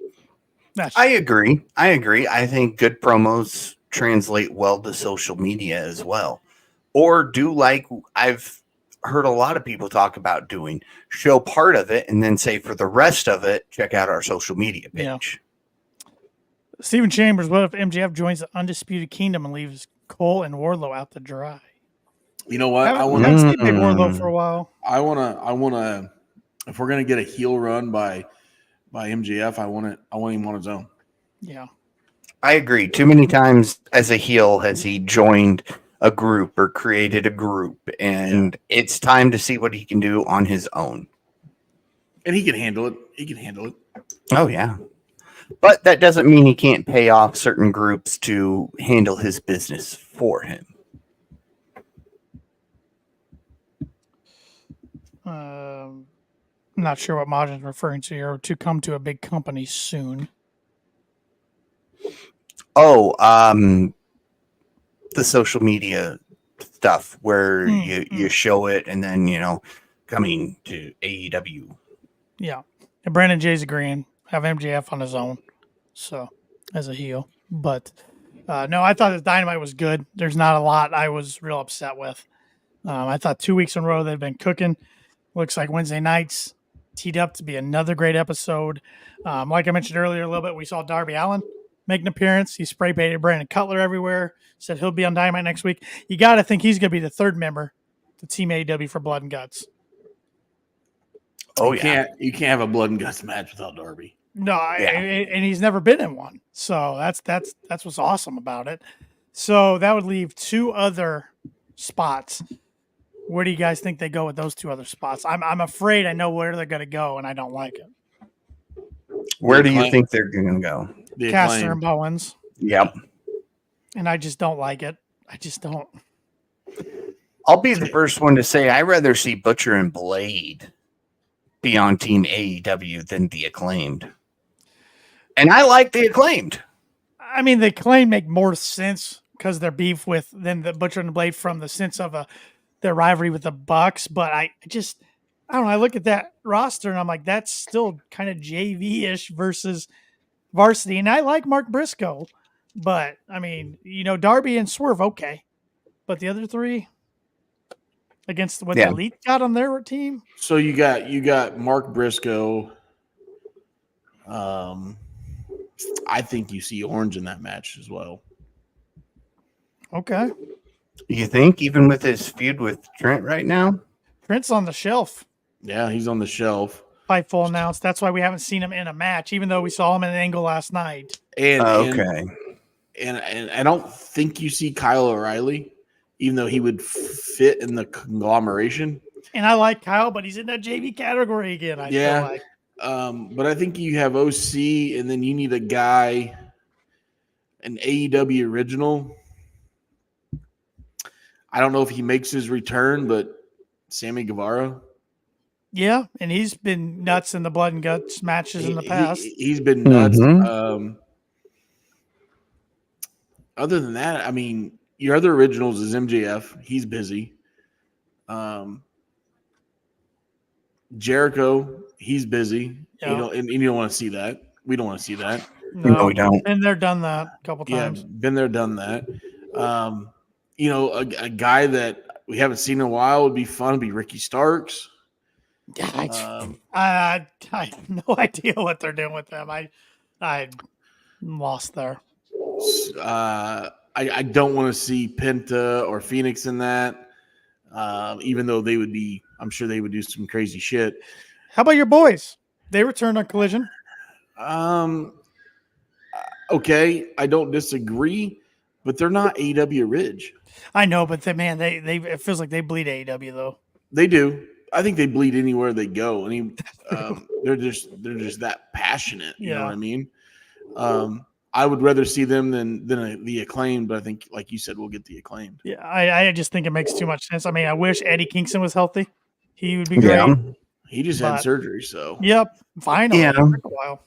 I agree. I think good promos translate well to social media as well. Or do like I've heard a lot of people talk about doing, show part of it and then say for the rest of it, check out our social media page. Yeah. Steven Chambers, what if MJF joins the Undisputed Kingdom and leaves Cole and Wardlow out to dry? You know what? I haven't seen Big Wardlow for a while. I wanna. If we're gonna get a heel run by MJF, I want him on his own. Yeah, I agree. Too many times as a heel has he joined a group or created a group, and it's time to see what he can do on his own. And he can handle it. Oh yeah. But that doesn't mean he can't pay off certain groups to handle his business for him. I'm not sure what Majin's referring to here. To come to a big company soon. Oh, the social media stuff where you show it and then, coming to AEW. Yeah. And Brandon J's agreeing. Have MJF on his own. So, as a heel. But, no, I thought his Dynamite was good. There's not a lot I was real upset with. I thought 2 weeks in a row they've been cooking. Looks like Wednesday nights teed up to be another great episode. Like I mentioned earlier a little bit, we saw Darby Allin make an appearance. He spray painted Brandon Cutler everywhere. Said he'll be on Dynamite next week. You got to think he's going to be the third member to Team AEW for Blood and Guts. Oh, you can't have a Blood and Guts match without Darby. No, and he's never been in one. So that's what's awesome about it. So that would leave 2 other spots. Where do you guys think they go with those 2 other spots? I'm afraid I know where they're going to go, and I don't like it. Where do you think they're going to go? Caster and Bowens. Yep. And I just don't like it. I just don't. I'll be the first one to say I'd rather see Butcher and Blade be on Team AEW than the Acclaimed. And I like the Acclaimed. I mean, the Acclaimed make more sense because they're beef with than the Butcher and the Blade from the sense of their rivalry with the Bucks. But I don't know. I look at that roster and I'm like, that's still kind of JV-ish versus varsity. And I like Mark Briscoe, but I mean, Darby and Swerve, okay. But the other 3 against what the Elite got on their team. So you got Mark Briscoe, I think you see Orange in that match as well. Okay. You think, even with his feud with Trent right now? Trent's on the shelf. Yeah, he's on the shelf. Fightful announced. That's why we haven't seen him in a match, even though we saw him in an angle last night. And Okay. and I don't think you see Kyle O'Reilly, even though he would fit in the conglomeration. And I like Kyle, but he's in that JV category again. I feel like. But I think you have OC, and then you need a guy, an AEW original. I don't know if he makes his return, but Sammy Guevara. Yeah, and he's been nuts in the blood and guts matches in the past. He's been nuts. Mm-hmm. Other than that, I mean, your other originals is MJF. He's busy. Jericho, he's busy. Yeah. You don't want to see that. We don't want to see that. No, we don't. Been there, done that a couple times. Yeah, been there, done that. A guy that we haven't seen in a while would be fun. Would be Ricky Starks. I have no idea what they're doing with them. I lost there. I don't want to see Penta or Phoenix in that. Even though they would be, I'm sure they would do some crazy shit. How about your boys? They returned on Collision. Okay, I don't disagree, but they're not AEW Ridge. I know, but they it feels like they bleed AEW though. They do. I think they bleed anywhere they go. I mean, they're just that passionate. You know what I mean? I would rather see them than the Acclaimed, but I think, like you said, we'll get the Acclaimed. Yeah, I just think it makes too much sense. I mean, I wish Eddie Kingston was healthy. He would be great. Yeah. He just had surgery, so. Yep, finally. Yeah. It took a while.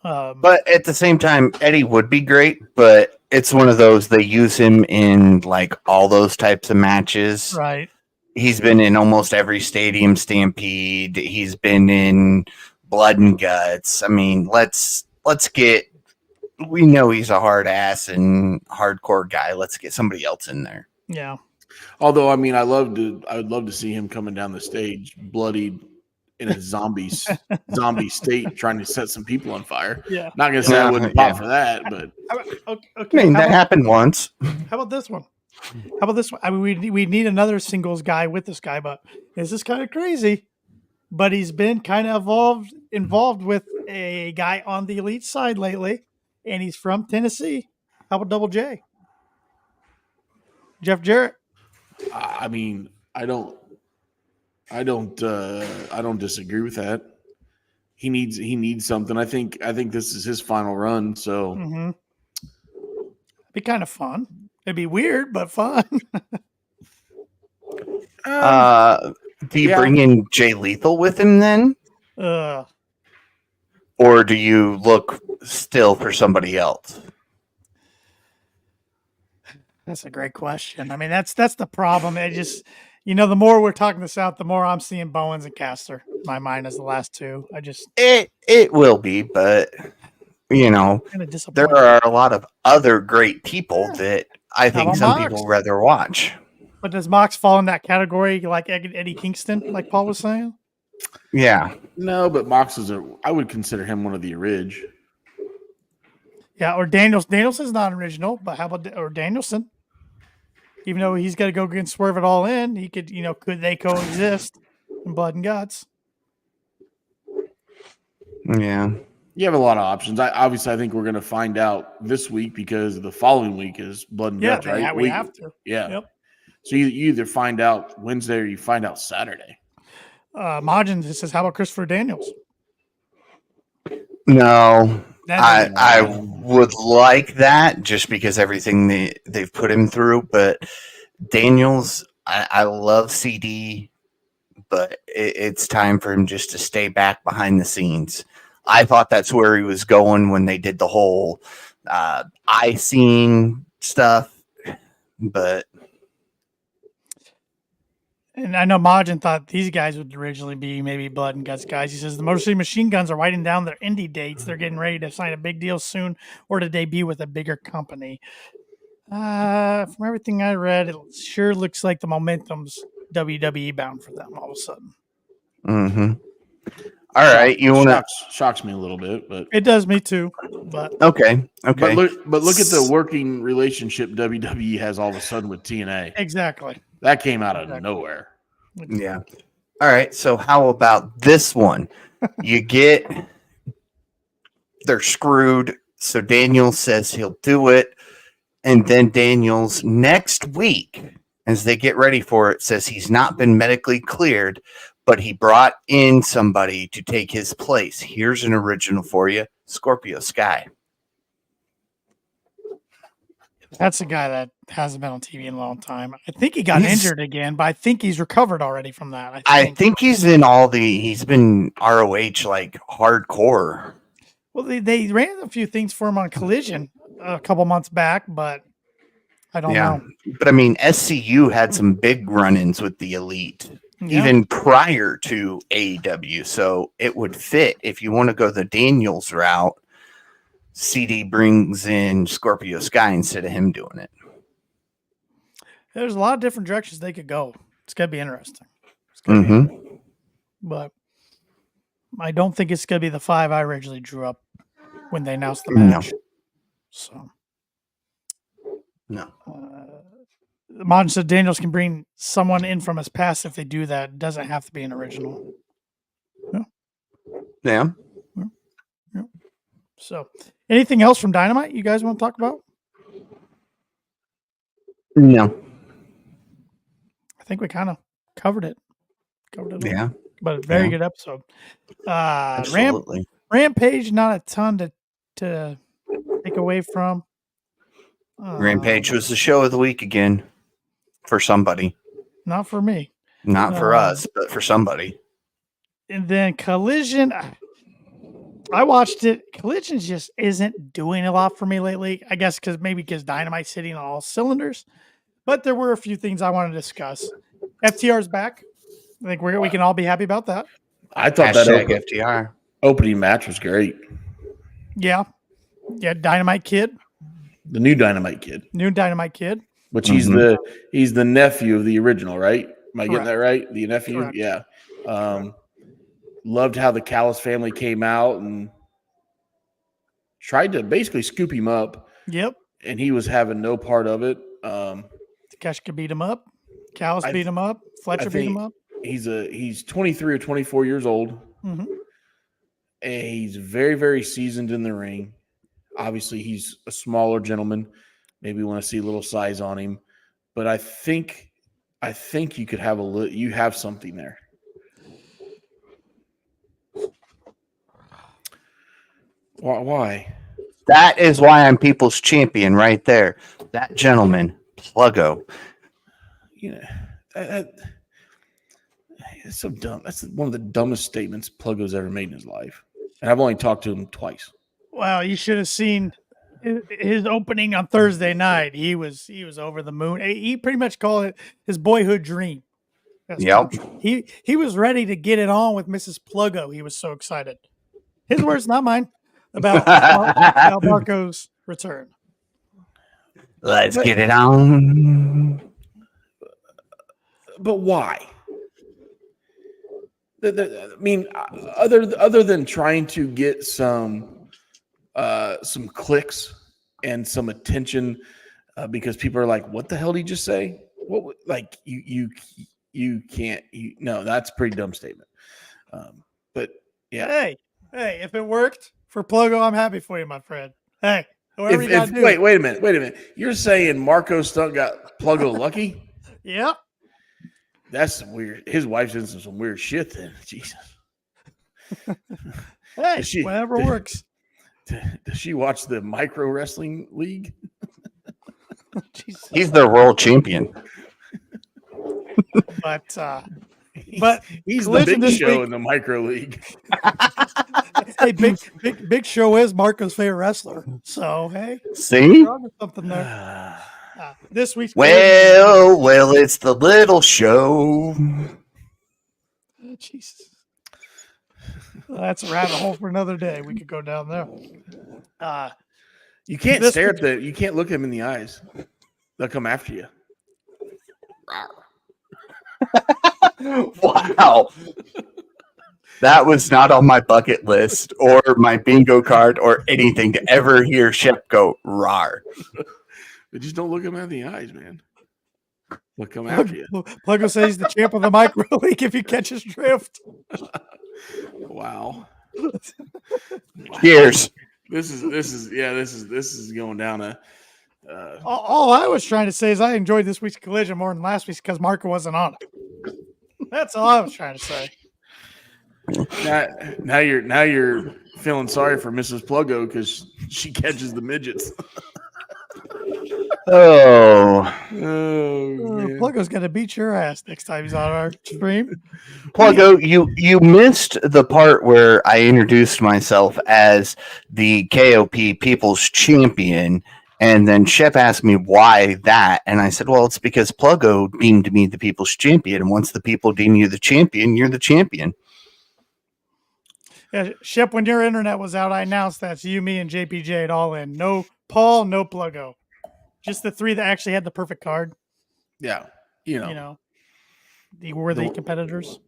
But at the same time, Eddie would be great, but it's one of those, they use him in like all those types of matches. Right. He's been in almost every Stadium Stampede. He's been in Blood and Guts. I mean, let's get, we know he's a hard ass and hardcore guy. Let's get somebody else in there. Yeah. Although, I mean, I would love to see him coming down the stage bloodied in a zombie state, trying to set some people on fire. Yeah. Not gonna say I wouldn't pop for that, but okay. I mean, that happened once. How about this one? I mean, we need another singles guy with this guy, but this is kind of crazy. But he's been kind of involved with a guy on the elite side lately, and he's from Tennessee. How about Double J? Jeff Jarrett. I mean, I don't disagree with that. He needs something. I think this is his final run. So it'd be kind of fun. It'd be weird, but fun. Do you bring in Jay Lethal with him then? Or do you look still for somebody else? That's a great question. I mean, that's the problem. It just, the more we're talking this out, the more I'm seeing Bowens and Caster. My mind is the last two. It will be, but there are a lot of other great people that I think some people rather watch. But does Mox fall in that category like Eddie Kingston, like Paul was saying? Yeah. No, but Mox I would consider him one of the orig. Yeah, or Danielson's not original, but how about Danielson? Even though he's got to go against Swerve it all in, he could, could they coexist in Blood and Guts? Yeah. You have a lot of options. I think we're going to find out this week because the following week is Blood and Guts, right? We have to. Yeah. Yep. So you either find out Wednesday or you find out Saturday. Majin says, how about Christopher Daniels? No. I would like that just because everything they've put him through, but Daniels, I love CD, but it's time for him just to stay back behind the scenes. I thought that's where he was going when they did the whole eye scene stuff, but... And I know Majin thought these guys would originally be maybe Blood and Guts guys. He says the Motor City Machine Guns are writing down their indie dates. They're getting ready to sign a big deal soon or to debut with a bigger company. From everything I read, it sure looks like the momentum's WWE bound for them all of a sudden. Mm-hmm. All right, you want to? Shocks me a little bit, but It does me too. But Okay. but look at the working relationship WWE has all of a sudden with TNA. exactly. That came out of nowhere. Yeah. All right. So how about this one? You get they're screwed. So Daniels says he'll do it, and then Daniels next week, as they get ready for it, says he's not been medically cleared, but he brought in somebody to take his place. Here's an original for you, Scorpio Sky. That's a guy that hasn't been on TV in a long time. I think he got injured again, but I think he's recovered already from that. I think he's in he's been ROH like hardcore. Well, they ran a few things for him on Collision a couple months back, but I don't know. But I mean, SCU had some big run-ins with the Elite even prior to AEW, so it would fit if you want to go the Daniels route. CD brings in Scorpio Sky instead of him doing it. There's a lot of different directions they could go. It's going to be interesting. But I don't think it's going to be the 5 I originally drew up when they announced the match. No. Modern said Daniels can bring someone in from his past if they do that. It doesn't have to be an original. Yeah. So, anything else from Dynamite you guys want to talk about? No. I think we kind of covered it. Yeah. But a very good episode. Absolutely. Rampage, not a ton to take away from. Rampage was the show of the week again for somebody. Not for me. Not for us, but for somebody. And then Collision, I watched it. Collision just isn't doing a lot for me lately. I guess because Dynamite's hitting on all cylinders. But there were a few things I want to discuss. FTR's back. I think we can all be happy about that. I thought that FTR opening match was great. Yeah. Yeah, Dynamite Kid. The new Dynamite Kid. Which he's the nephew of the original, right? Am I getting that right? The nephew? Correct. Yeah. Loved how the Callis family came out and tried to basically scoop him up. Yep. And he was having no part of it. Takeshita beat him up. Callis beat him up. Fletcher beat him up. He's 23 or 24 years old. Mm-hmm. And he's very, very seasoned in the ring. Obviously, he's a smaller gentleman. Maybe you want to see a little size on him. But I think you could have you have something there. Why? That is why I'm people's champion right there. That gentleman, Pluggo. It's so dumb. That's one of the dumbest statements Pluggo's ever made in his life. And I've only talked to him twice. Wow, you should have seen his opening on Thursday night. He was over the moon. He pretty much called it his boyhood dream. Yep. He was ready to get it on with Mrs. Pluggo. He was so excited. His words, not mine, about Marco's return. Let's get it on. But why? I mean, other than trying to get some clicks and some attention, because people are like, "What the hell did he just say?" What like you can't. No, that's a pretty dumb statement. But yeah, hey, if it worked for Pluggo, I'm happy for you, my friend. Hey, whatever you gotta do. Wait a minute. You're saying Marco Stunt got Pluggo lucky? Yep. That's weird. His wife's in some weird shit then. Jesus. Hey, whatever works. Does she watch the micro wrestling league? He's the world champion. But he's the big show in the micro league. Hey, big show is Marco's favorite wrestler. So hey, see something there. This week's well, it's the little show. Jesus, that's a rabbit hole for another day. We could go down there. You can't you can't look him in the eyes. They'll come after you. Wow. That was not on my bucket list or my bingo card or anything to ever hear Shep go rawr. But just don't look him in the eyes, man. We'll come after you. Pluggo says he's the champ of the micro league if you catch his drift. Wow. Cheers. This is going down a. All I was trying to say is I enjoyed this week's collision more than last week's because Marco wasn't on it. That's all I was trying to say. Now you're feeling sorry for Mrs. Pluggo because she catches the midgets. Pluggo's gonna beat your ass next time he's on our stream. Pluggo, you missed the part where I introduced myself as the KOP People's Champion, and then Shep asked me why that, and I said, well, it's because Pluggo deemed me the People's Champion, and once the people deem you the champion, you're the champion. Yeah, Shep, when your internet was out, I announced that you, me, and JPJ at All In. No Paul, no Pluggo. Just the three that actually had the perfect card. Yeah. The worthy competitors.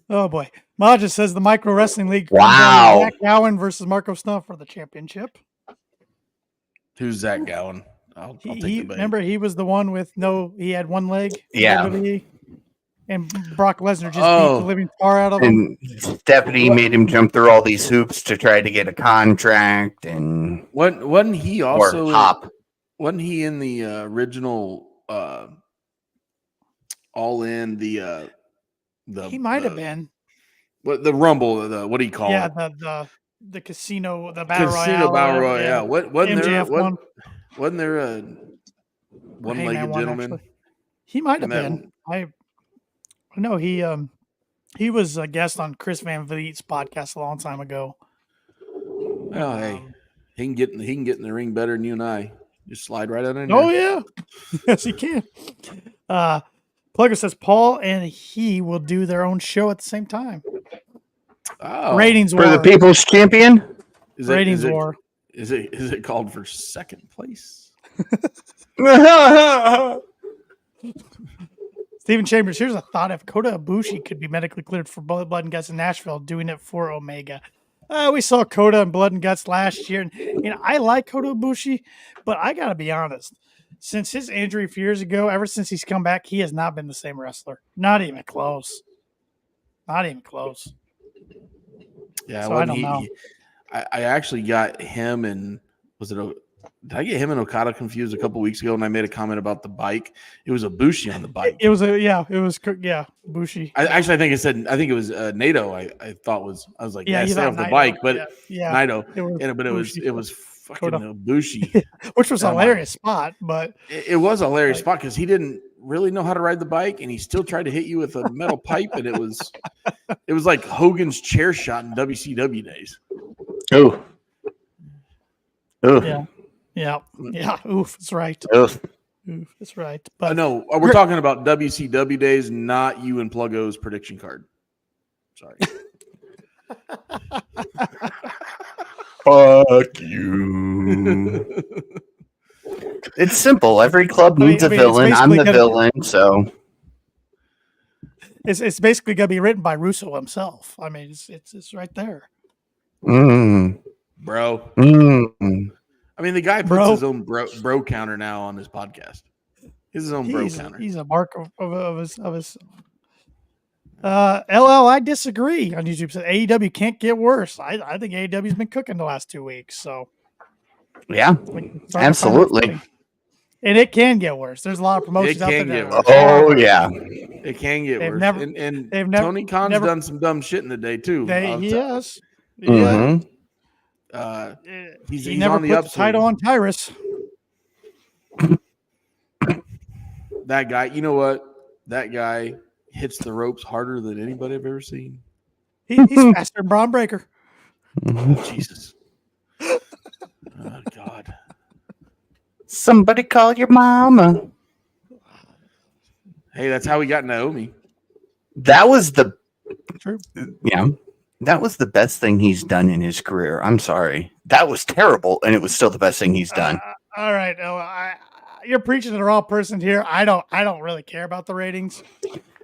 Oh boy. Maja says the Micro Wrestling League. Wow. Zach Gowen versus Marco Stunt for the championship. Who's Zach Gowen? I'll take the bait. Remember, he was the one with he had one leg. Yeah. And Brock Lesnar just beat the living tar out of him. And Stephanie made him jump through all these hoops to try to get a contract. And wasn't he also Hop? Wasn't he in the original All In the he might have been. What the Rumble? What do you call it? Yeah, the casino, the battle casino royale. Battle Royale. MJF wasn't there a one-legged gentleman? Actually. He might have been. No, he was a guest on Chris Van Vliet's podcast a long time ago. Oh, hey, he can get in the ring better than you and I. Just slide right out in there. Oh yeah, yes he can. Plugger says Paul and he will do their own show at the same time. Oh, ratings for war. the People's Champion. Ratings war. Is it called for second place? Stephen Chambers, here's a thought. If Kota Ibushi could be medically cleared for Blood and Guts in Nashville, doing it for Omega. We saw Kota in Blood and Guts last year. And I like Kota Ibushi, but I got to be honest. Since his injury a few years ago, ever since he's come back, he has not been the same wrestler. Not even close. Not even close. Yeah, so I don't know. I actually got him and did I get him and Okada confused a couple weeks ago? And I made a comment about the bike. It was Ibushi on the bike. It was Ibushi. I think it was Naito. I was like, stay off the bike, but Naito. It was fucking Ibushi, which was a hilarious spot. But it was a hilarious spot because he didn't really know how to ride the bike, and he still tried to hit you with a metal pipe, and it was like Hogan's chair shot in WCW days. Oh. Yeah. Oof, that's right. Oof, that's right. But no, we're talking about WCW days, not you and Pluggo's prediction card. Sorry. Fuck you. It's simple. Every club needs a villain. I'm the villain, so it's basically gonna be written by Russo himself. I mean, it's right there. Bro. I mean, the guy puts his own bro counter now on his podcast. He's his own bro counter. He's a mark of his. LL, I disagree on YouTube. Said AEW can't get worse. I think AEW's been cooking the last 2 weeks. So yeah, absolutely. And it can get worse. There's a lot of promotions out there. Oh yeah, it can get worse. And Tony Khan's done some dumb shit in the day too. Yes. Mm-hmm. He's on never the put upswing. the title on Tyrus. That guy, you know what? That guy hits the ropes harder than anybody I've ever seen. He's faster than Braun Breaker. Oh, Jesus. Oh, God. Somebody call your mama. Hey, that's how we got Naomi. That was the true. Yeah. That was the best thing he's done in his career. I'm sorry. That was terrible, and it was still the best thing he's done. All right. You're preaching to the wrong person here. I don't really care about the ratings.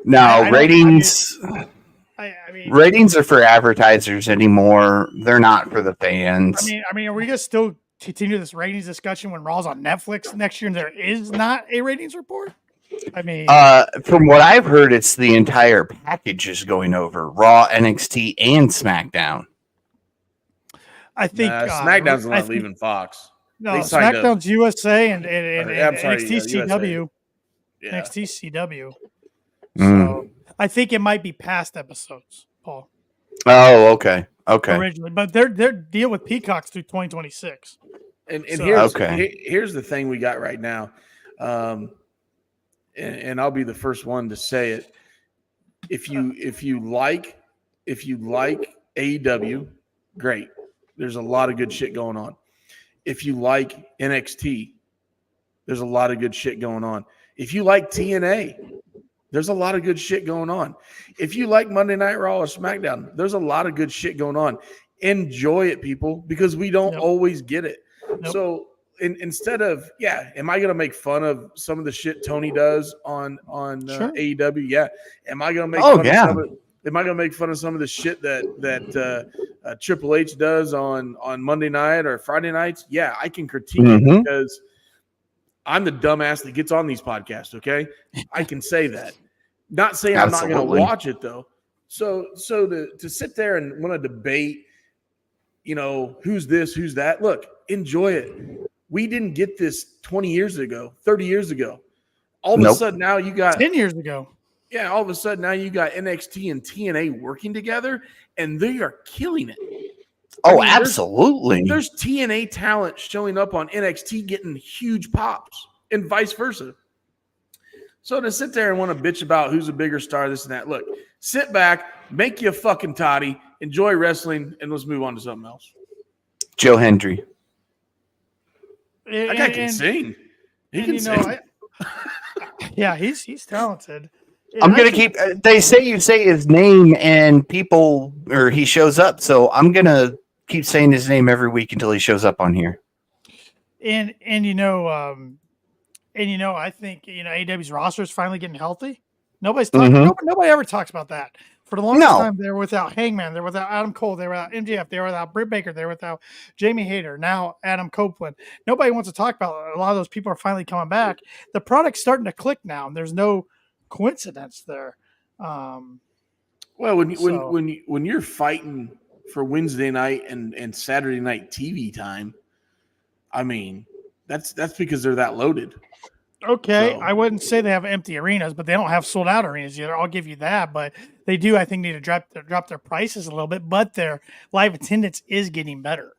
No, ratings. I mean, ratings are for advertisers anymore. They're not for the fans. I mean, are we gonna still continue this ratings discussion when Raw's on Netflix next year and there is not a ratings report? I mean, from what I've heard, it's the entire package is going over Raw, NXT, and SmackDown. I think SmackDown's not leaving Fox. No, SmackDown's USA and sorry, NXT CW. Yeah. NXT CW. So I think it might be past episodes, Paul. Oh, okay. Originally, but their deal with Peacock's through 2026. And So- here's the thing we got right now, and I'll be the first one to say it. If you like AEW, great. There's a lot of good shit going on. If you like NXT, there's a lot of good shit going on. If you like TNA, there's a lot of good shit going on. If you like Monday Night Raw or SmackDown, there's a lot of good shit going on. Enjoy it, people, because we don't always get it. Nope. So instead of, am I going to make fun of some of the shit Toni does on Sure. AEW? Yeah. Am I going to make fun of some of am I going to make fun of some of the shit that Triple H does on Monday night or Friday nights? Yeah, I can critique it because I'm the dumbass that gets on these podcasts, okay? I can say that. Not saying I'm not going to watch it, though. So to sit there and want to debate, who's this, who's that, look, enjoy it. We didn't get this 20 years ago, 30 years ago. All of a sudden now you got 10 years ago. Yeah, all of a sudden now you got NXT and TNA working together, and they are killing it. Oh, absolutely. There's TNA talent showing up on NXT getting huge pops and vice versa. So to sit there and want to bitch about who's a bigger star, this and that, look, sit back, make you a fucking toddy, enjoy wrestling, and let's move on to something else. Joe Hendry. That guy can sing. He can sing. Yeah, he's talented. I'm going to keep – they say you say his name and people – or he shows up. So I'm going to keep saying his name every week until he shows up on here. I think, AEW's roster is finally getting healthy. Nobody's talking. Nobody ever talks about that. For the longest time, they were without Hangman. They were without Adam Cole. They were without MJF. They were without Britt Baker. They were without Jamie Hayter. Now Adam Copeland. Nobody wants to talk about it. A lot of those people are finally coming back. The product's starting to click now, and there's no coincidence there. Well, when you're fighting for Wednesday night and Saturday night TV time, I mean, that's because they're that loaded. Okay, so I wouldn't say they have empty arenas, but they don't have sold out arenas either. I'll give you that, but they do, I think, need to drop their prices a little bit. But their live attendance is getting better.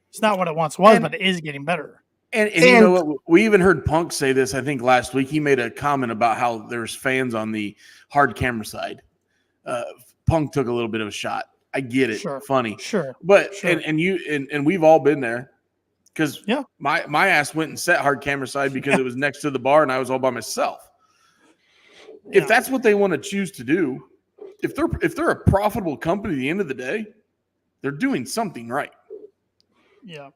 It's not what it once was, but it is getting better. And you know what? We even heard Punk say this, I think, last week. He made a comment about how there's fans on the hard camera side. Punk took a little bit of a shot. I get it. Sure. Funny. Sure. But and we've all been there. Because my ass went and sat hard camera side because it was next to the bar and I was all by myself. Yeah. If that's what they want to choose to do, if they're a profitable company at the end of the day, they're doing something right. Yeah.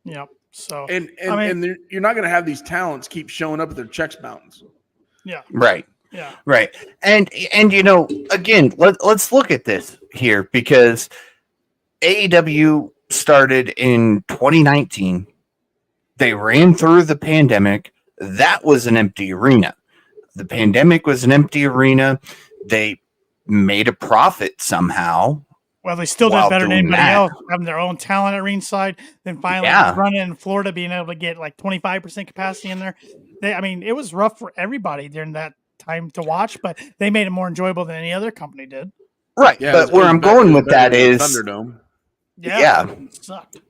Yeah. So and you're not going to have these talents keep showing up at their checks mountains. Yeah. Right. Yeah. Right. And again, let's look at this here because AEW started in 2019. They ran through the pandemic. That was an empty arena. The pandemic was an empty arena. They made a profit somehow. Well, they still did better than anybody else, having their own talent at ringside. Then finally running in Florida, being able to get like 25% capacity in there. It was rough for everybody during that time to watch, but they made it more enjoyable than any other company did. Right. Yeah, but where I'm going with that is Thunderdome. Yeah. It sucked.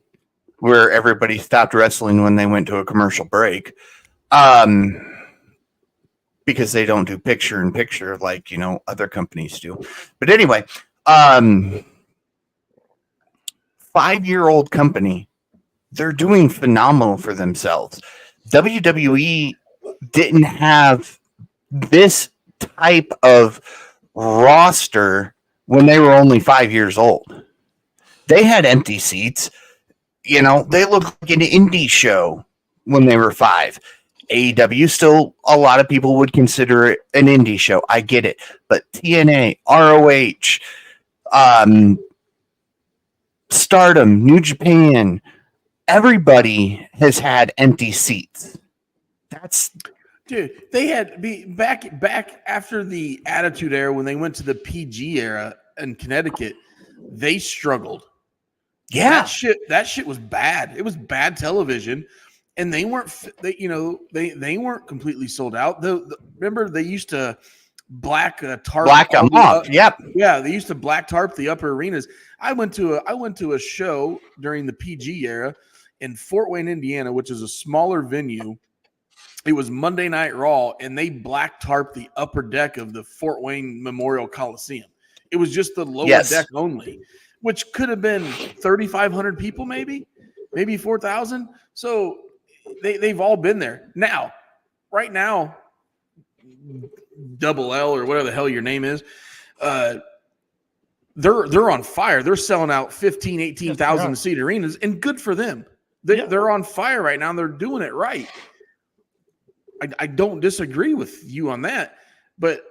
Where everybody stopped wrestling when they went to a commercial break. Because they don't do picture in picture like, other companies do. But anyway, 5-year-old company, they're doing phenomenal for themselves. WWE didn't have this type of roster when they were only 5 years old. They had empty seats. They looked like an indie show when they were 5. AEW still, a lot of people would consider it an indie show. I get it. But TNA, ROH, Stardom, New Japan, everybody has had empty seats. Dude, they had back after the Attitude Era when they went to the PG era in Connecticut, they struggled. Yeah. That shit was bad. It was bad television, and they weren't they weren't completely sold out. Remember they used to black them off. Yep. Yeah, they used to black tarp the upper arenas. I went to a show during the PG era in Fort Wayne, Indiana, which is a smaller venue. It was Monday Night Raw, and they black tarped the upper deck of the Fort Wayne Memorial Coliseum. It was just the lower deck only, which could have been 3,500 people, maybe 4,000. So they've all been there. Now, right now, Double L or whatever the hell your name is, they're on fire. They're selling out 15, 18,000 seat arenas, and good for them. They're on fire right now, and they're doing it right. I don't disagree with you on that, but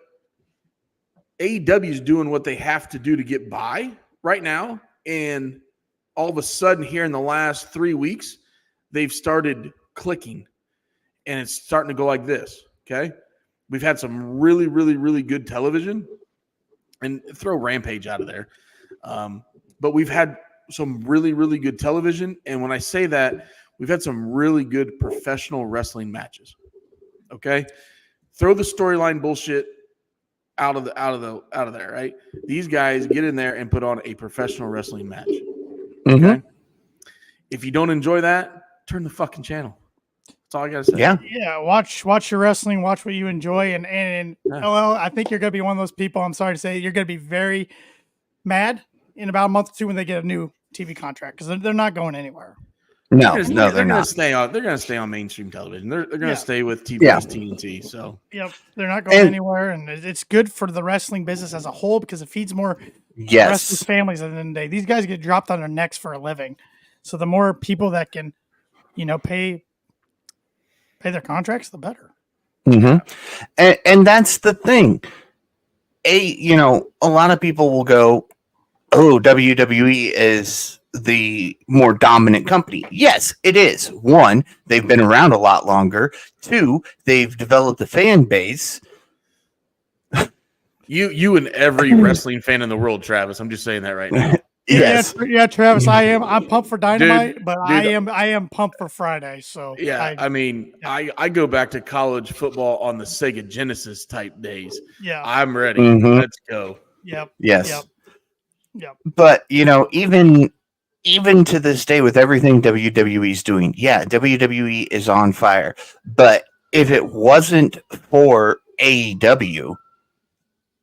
AEW is doing what they have to do to get by right now, and all of a sudden here in the last 3 weeks, they've started clicking, and it's starting to go like this, okay? We've had some really, really, really good television, and throw Rampage out of there, but we've had some really, really good television, and when I say that, we've had some really good professional wrestling matches. Okay, throw the storyline bullshit out of there, right? These guys get in there and put on a professional wrestling match. Okay, Mm-hmm. if you don't enjoy that, turn the fucking channel. That's all I gotta say. Yeah. Watch your wrestling. Watch what you enjoy, and LL, I think you're gonna be one of those people. I'm sorry to say, you're gonna be very mad in about a month or two when they get a new TV contract because they're not going anywhere. No, they're they're gonna not. stay on. They're gonna stay on mainstream television. They're gonna stay with TNT. So they're not going anywhere, and it's good for the wrestling business as a whole because it feeds more wrestlers' families at the end of the day. These guys get dropped on their necks for a living, so the more people that can, pay their contracts, the better. Mm-hmm. And that's the thing. A lot of people will go, "Oh, WWE is the more dominant company." Yes, it is. One, they've been around a lot longer. Two, they've developed a fan base. You and every wrestling fan in the world, Travis. I'm just saying that right now. Yes. Yeah, Travis. I'm pumped for Dynamite, but I am pumped for Friday. So I go back to college football on the Sega Genesis type days. Yeah, I'm ready. Mm-hmm. Let's go. Yep. Yes. Yep. But even to this day, with everything WWE's doing, WWE is on fire. But if it wasn't for AEW,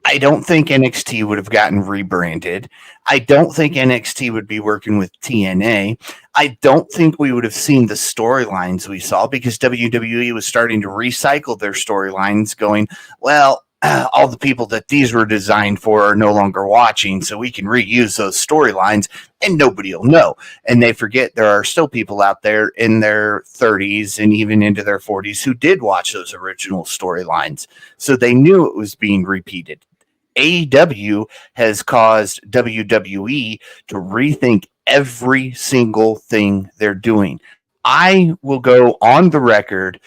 I don't think NXT would have gotten rebranded. I don't think NXT would be working with TNA. I don't think we would have seen the storylines we saw because WWE was starting to recycle their storylines, going, well, all the people that these were designed for are no longer watching, so we can reuse those storylines and nobody will know. And they forget there are still people out there in their 30s and even into their 40s who did watch those original storylines. So they knew it was being repeated. AEW has caused WWE to rethink every single thing they're doing. I will go on the record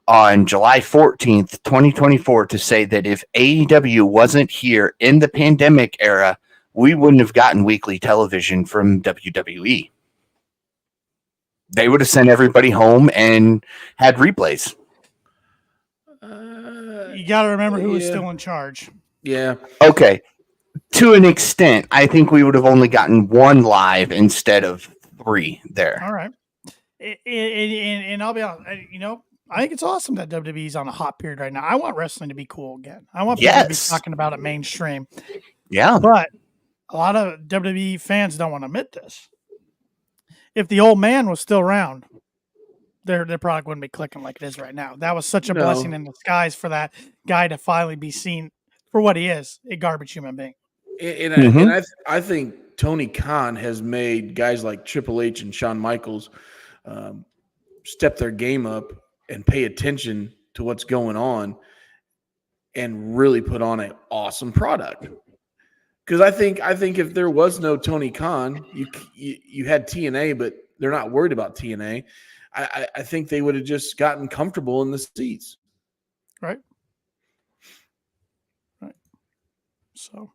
on July 14th, 2024 to say that if AEW wasn't here in the pandemic era, we wouldn't have gotten weekly television from WWE. They would have sent everybody home and had replays. You got to remember who was still in charge. Yeah. Okay. To an extent, I think we would have only gotten one live instead of three there. All right. And I'll be honest, I think it's awesome that WWE's on a hot period right now. I want wrestling to be cool again. I want people to be talking about it mainstream. Yeah. But a lot of WWE fans don't want to admit this. If the old man was still around, their product wouldn't be clicking like it is right now. That was such a blessing in disguise for that guy to finally be seen for what he is, a garbage human being. And I think Tony Khan has made guys like Triple H and Shawn Michaels step their game up and pay attention to what's going on and really put on an awesome product. Because I think if there was no Tony Khan, you had TNA, but they're not worried about TNA. I think they would have just gotten comfortable in the seats. Right. So,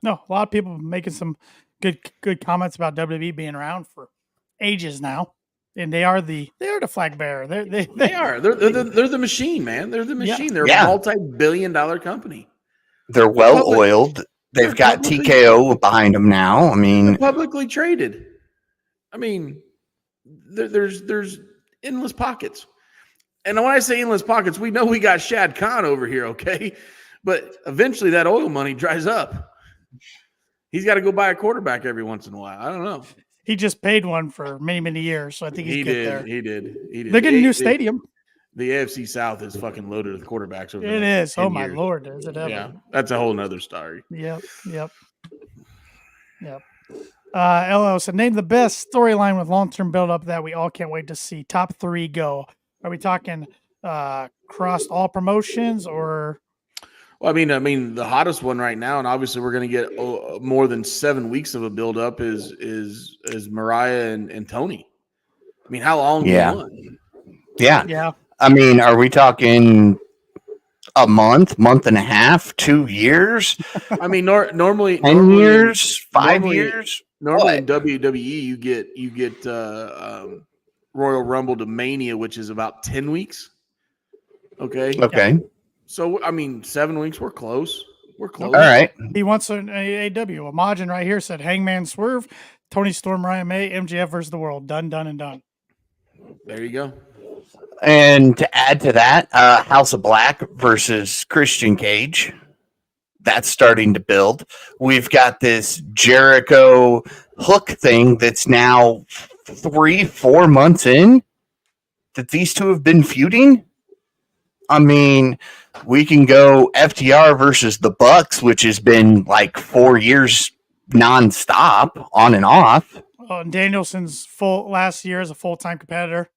no, a lot of people making some good comments about WWE being around for ages now, and they are the flag bearer. They are. They're the machine, man. They're the machine. Yeah. They're a multi-billion-dollar company. They're well oiled. They've got TKO behind them now. I mean, they're publicly traded. I mean, there's endless pockets. And when I say endless pockets, we know we got Shad Khan over here, okay? But eventually that oil money dries up. He's got to go buy a quarterback every once in a while. I don't know. He just paid one for many, many years, so I think he's good there. He did. They're getting a new stadium. The AFC South is fucking loaded with quarterbacks over there. It is. Oh, my Lord. Is it ever? Yeah, that's a whole nother story. Yep. LO said, name the best storyline with long-term build-up that we all can't wait to see. Top 3 go. Are we talking across all promotions or? Well, I mean, the hottest one right now, and obviously we're going to get more than 7 weeks of a build-up is Mariah and Toni. I mean, how long? Yeah. I mean, are we talking a month and a half, 2 years? I mean, normally 10 years, 5 years. Normally in WWE, you get Royal Rumble to Mania, which is about 10 weeks. Okay. So I mean, 7 weeks. We're close. All right. He wants an AEW. Imagine right here said Hangman Swerve, Tony Storm, Mariah May, MJF versus the World. Done. There you go. And to add to that, House of Black versus Christian Cage. That's starting to build. We've got this Jericho Hook thing that's now 3-4 months in that these two have been feuding. I mean, we can go FTR versus the Bucks, which has been like 4 years nonstop, on and off. Danielson's last year as a full-time competitor.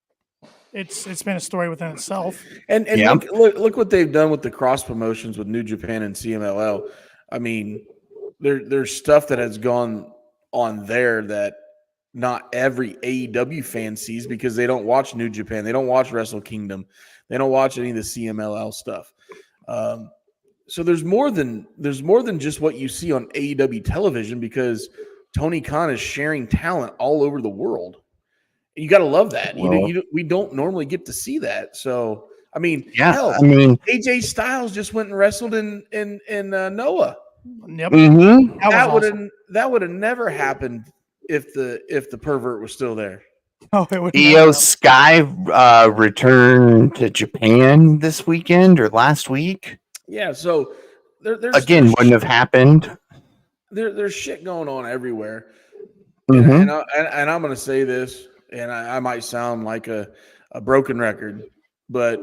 It's been a story within itself. And look what they've done with the cross promotions with New Japan and CMLL. I mean, there's stuff that has gone on there that not every AEW fan sees because they don't watch New Japan, they don't watch Wrestle Kingdom, they don't watch any of the CMLL stuff. So there's more than just what you see on AEW television because Tony Khan is sharing talent all over the world. You got to love that. Well, we don't normally get to see that. So, I mean, AJ Styles just went and wrestled in Noah. Yep. Mm-hmm. That would have never happened if the pervert was still there. Oh, it would. Io Sky returned to Japan this weekend or last week. Yeah. So there's wouldn't have happened. There's shit going on everywhere. Mm-hmm. And I'm going to say this. And I might sound like a broken record, but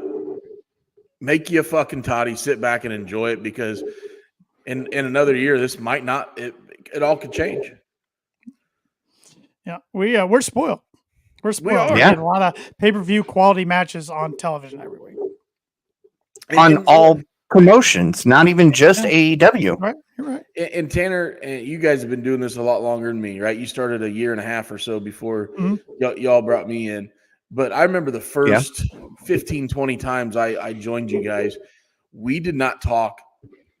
make you a fucking toddy, sit back and enjoy it because in another year, this might not, it all could change. Yeah, we're spoiled. We're spoiled. We are. Yeah. A lot of pay-per-view quality matches on television every week. On all promotions, not even just AEW. Right, you're right. And Tanner, you guys have been doing this a lot longer than me, right? You started a year and a half or so before y'all brought me in. But I remember the first 15, 20 times I joined you guys, we did not talk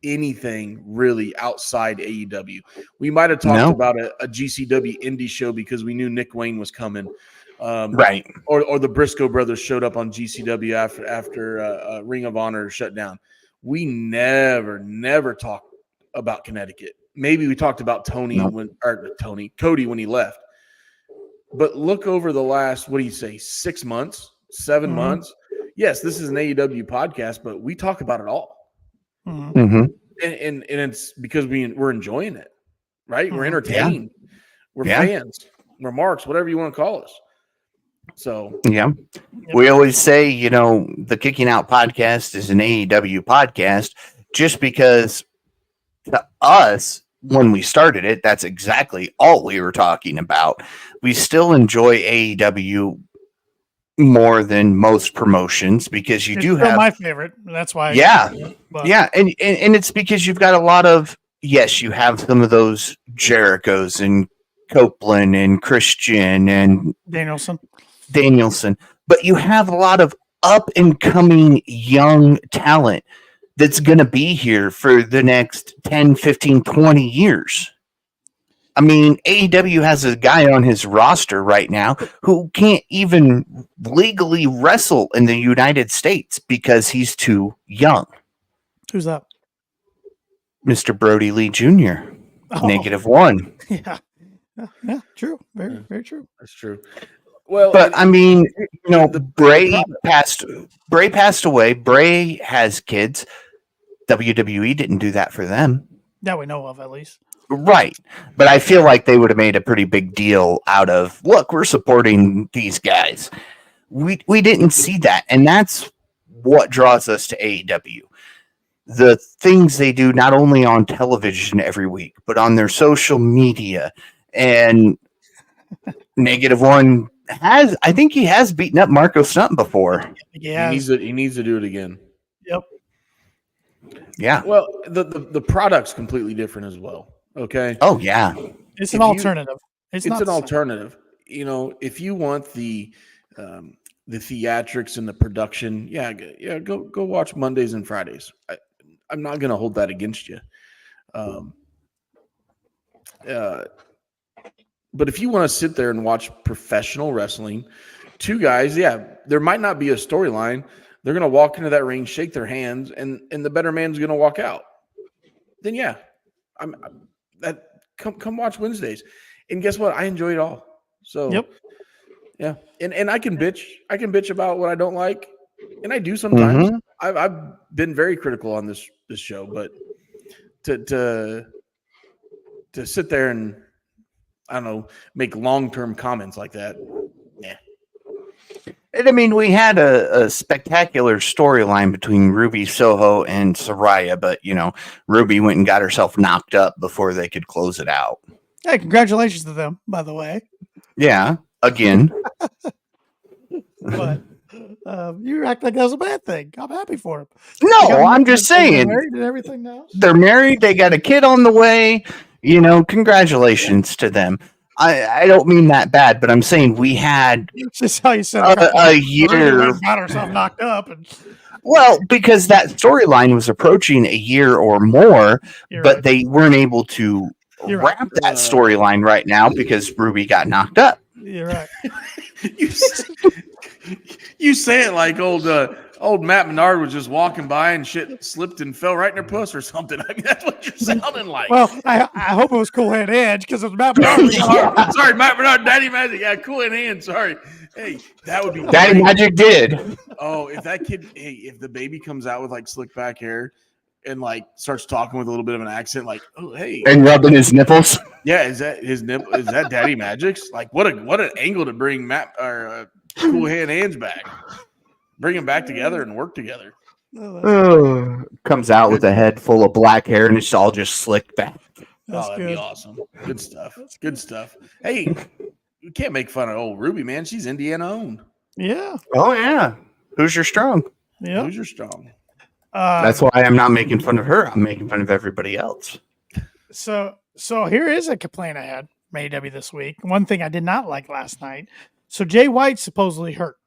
anything really outside AEW. We might have talked about a GCW indie show because we knew Nick Wayne was coming. Right. Or the Briscoe brothers showed up on GCW after Ring of Honor shut down. We never talked about Connecticut. Maybe we talked about Cody when he left. But look over the last, 6 months, 7 months. Yes, this is an AEW podcast, but we talk about it all. Mm-hmm. And it's because we're enjoying it, right? We're entertained. Yeah. We're fans. We're marks, whatever you want to call us. So we always say, the Kicking Out podcast is an AEW podcast just because to us, when we started it, that's exactly all we were talking about. We still enjoy AEW more than most promotions because you It's do still have my favorite. That's why. Yeah. But Yeah, and it's because you've got a lot of yes, you have some of those Jerichos and Copeland and Christian and Danielson. but you have a lot of up and coming young talent that's going to be here for the next 10, 15, 20 years. I mean, AEW has a guy on his roster right now who can't even legally wrestle in the United States because he's too young. Who's that? Mr. Brody Lee Jr. Oh. -1. Yeah, true. Very, very true. That's true. Well, but I mean, you know, Bray passed away. Bray has kids. WWE didn't do that for them. That we know of, at least. Right. But I feel like they would have made a pretty big deal out of, look, we're supporting these guys. We didn't see that. And that's what draws us to AEW. The things they do not only on television every week, but on their social media. And -1 I think he has beaten up Marco Stunt before. Yeah. He needs to do it again. Yep. Yeah. Well, the product's completely different as well. Okay. Oh yeah. It's an alternative. It's an alternative. You know, if you want the theatrics and the production, go watch Mondays and Fridays. I'm not going to hold that against you. But if you want to sit there and watch professional wrestling, two guys, there might not be a storyline. They're going to walk into that ring, shake their hands, and the better man's going to walk out. Then come watch Wednesdays. And guess what? I enjoy it all. So yep. Yeah. And I can bitch about what I don't like. And I do sometimes. Mm-hmm. I've been very critical on this show, but to sit there and I don't know, make long-term comments like that. Yeah. And I mean, we had a spectacular storyline between Ruby Soho and Mariah, but you know, Ruby went and got herself knocked up before they could close it out. Hey, congratulations to them, by the way. Yeah, again. But you act like that was a bad thing. I'm happy for them. No, I'm just saying. They're married and everything now. They're married. They got a kid on the way. You know, congratulations to them. I don't mean that bad, but I'm saying we had just how you said a year. Got herself knocked up. Well, because that storyline was approaching a year or more, but they weren't able to wrap that storyline right now because Ruby got knocked up. You're right. You say it like old Matt Menard was just walking by and shit slipped and fell right in her puss or something. I mean, that's what you're sounding like. Well, I hope it was Cool Hand Edge because it was Matt Menard. Sorry, Matt Menard, Daddy Magic. Yeah, Cool Hand. Sorry. Hey, that would be Daddy great. Magic did. Oh, if that kid, if the baby comes out with like slick back hair and like starts talking with a little bit of an accent, like, oh hey, and rubbing his nipples. Yeah, is that his nipple? Is that Daddy Magic's? Like, what an angle to bring Matt or Cool Hands back. Bring them back together and work together. Comes out with a head full of black hair and it's all just slicked back. That'd be awesome. Good stuff. Good stuff. Hey, you can't make fun of old Ruby, man. She's Indiana owned. Yeah. Oh yeah. Hoosier strong. Yeah. Hoosier strong. That's why I'm not making fun of her. I'm making fun of everybody else. So here is a complaint I had from AEW this week. One thing I did not like last night. So Jay White's supposedly hurt.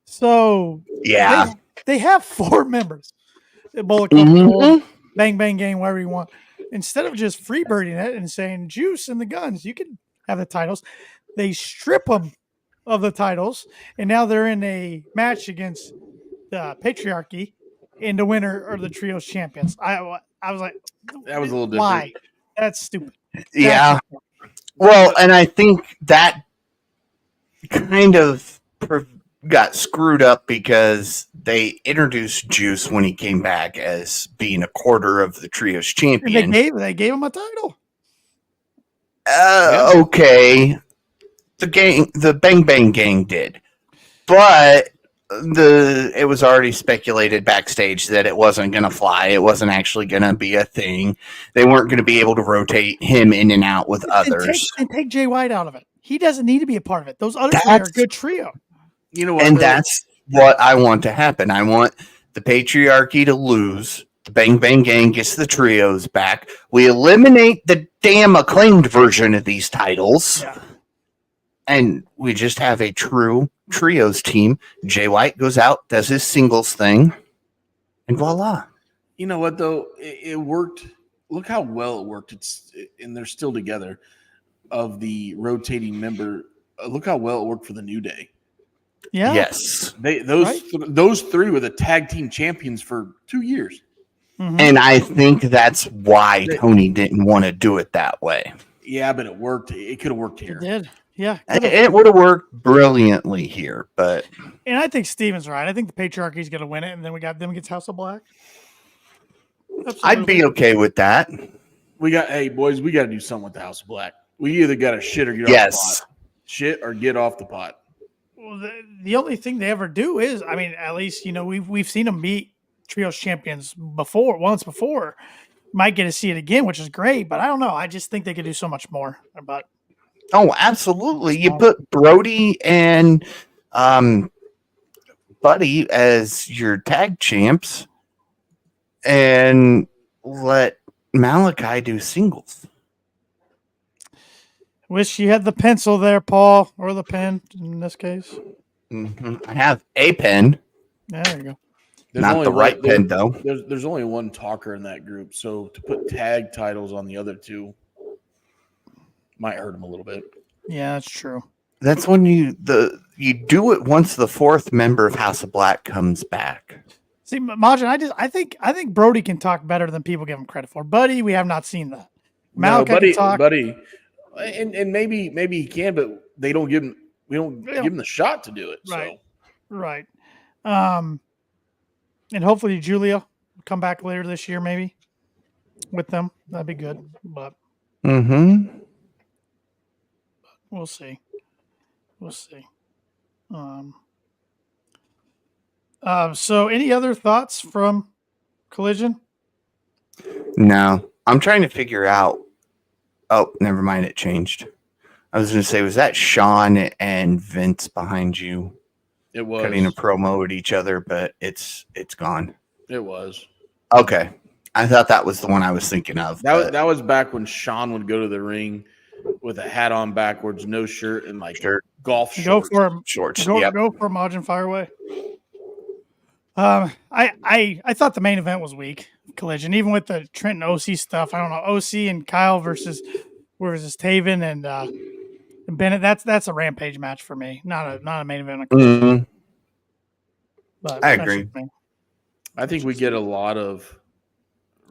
So yeah, they have 4 members. Bullet Club, Bang Bang Gang, whatever you want. Instead of just freebirding it and saying Juice and the Guns, you can have the titles. They strip them of the titles, and now they're in a match against the Patriarchy, and the winner are the Trios champions. I was like, that was a little different. Why? That's stupid. Yeah. Well, and I think that kind of got screwed up because they introduced Juice when he came back as being a quarter of the Trios champion. And they gave him a title. Okay. The Bang Bang Gang did. But it was already speculated backstage that it wasn't going to fly. It wasn't actually going to be a thing. They weren't going to be able to rotate him in and out with others. And take Jay White out of it. He doesn't need to be a part of it. Those other 3 are a good trio. You know what? And that's what I want to happen. I want the patriarchy to lose. The Bang Bang Gang gets the trios back. We eliminate the damn acclaimed version of these titles. Yeah. And we just have a true trios team. Jay White goes out, does his singles thing, and voila. You know what though? It worked. Look how well it worked. And they're still together. Of the rotating member, look how well it worked for the New Day. Yeah. Yes. Those three were the tag team champions for 2 years. Mhm. And I think that's why Toni didn't want to do it that way. Yeah, but it worked. It could have worked here. It did. Yeah. It would have worked brilliantly here, but And I think Steven's right. I think the patriarchy is going to win it, and then we got them against House of Black. I'd Absolutely. be okay with that. Hey boys, we got to do something with the House of Black. We either got to shit or get off the pot. Shit or get off the pot. Well, the only thing they ever do is, I mean, at least we've seen them beat trios champions once before. Might get to see it again, which is great. But I don't know. I just think they could do so much more. But absolutely. You put Brody and Buddy as your tag champs, and let Malachi do singles. Wish you had the pencil there, Paul, or the pen in this case. Mm-hmm. I have a pen. There you go. Not the right pen, though. There's only one talker in that group, so to put tag titles on the other two might hurt them a little bit. Yeah, that's true. That's when you do it once the fourth member of House of Black comes back. See, Majin, I think Brody can talk better than people give him credit for. Buddy, we have not seen that. Malachi can talk. Buddy, and maybe he can, but they don't give him. We don't give him the shot to do it. Right. So. Right. And hopefully Julia will come back later this year, maybe with them. That'd be good. But we'll see. We'll see. So any other thoughts from Collision? No. I'm trying to figure out. Oh, never mind. It changed. I was going to say, was that Sean and Vince behind you? It was cutting a promo at each other, but it's gone. It was. Okay. I thought that was the one I was thinking of. That was back when Sean would go to the ring with a hat on backwards, no shirt, and golf shorts. Go for him. Shorts. Go for Majin Fire away. I thought the main event was weak. Collision, even with the Trent and OC stuff. I don't know. OC and Kyle versus Taven and Bennett. That's a Rampage match for me. Not a main event. Mm-hmm. But I agree. I think we get a lot of.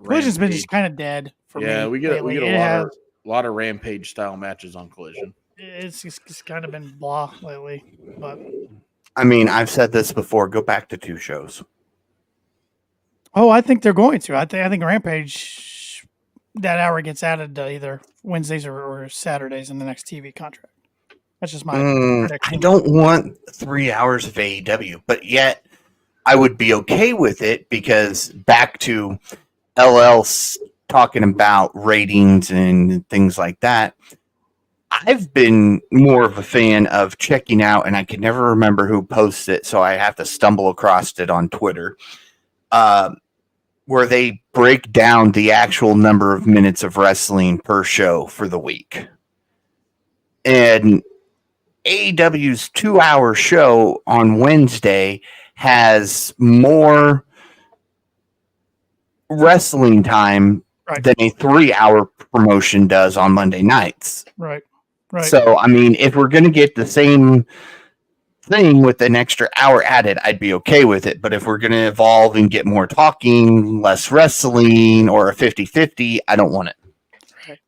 Collision's been just kind of dead for me. Yeah, we get a lot of Rampage style matches on Collision. It's just kind of been blah lately. But I mean, I've said this before. Go back to 2 shows. Oh, I think they're going to. I think Rampage, that hour gets added to either Wednesdays or Saturdays in the next TV contract. That's just my prediction. I don't want 3 hours of AEW, but yet I would be okay with it because back to LL talking about ratings and things like that. I've been more of a fan of checking out, and I can never remember who posts it, so I have to stumble across it on Twitter. Where they break down the actual number of minutes of wrestling per show for the week. And AEW's 2-hour show on Wednesday has more wrestling time than a 3-hour promotion does on Monday nights. Right. So, I mean, if we're going to get the same thing with an extra hour added, I'd be okay with it. But if we're going to evolve and get more talking, less wrestling, or a 50-50, I don't want it. Right.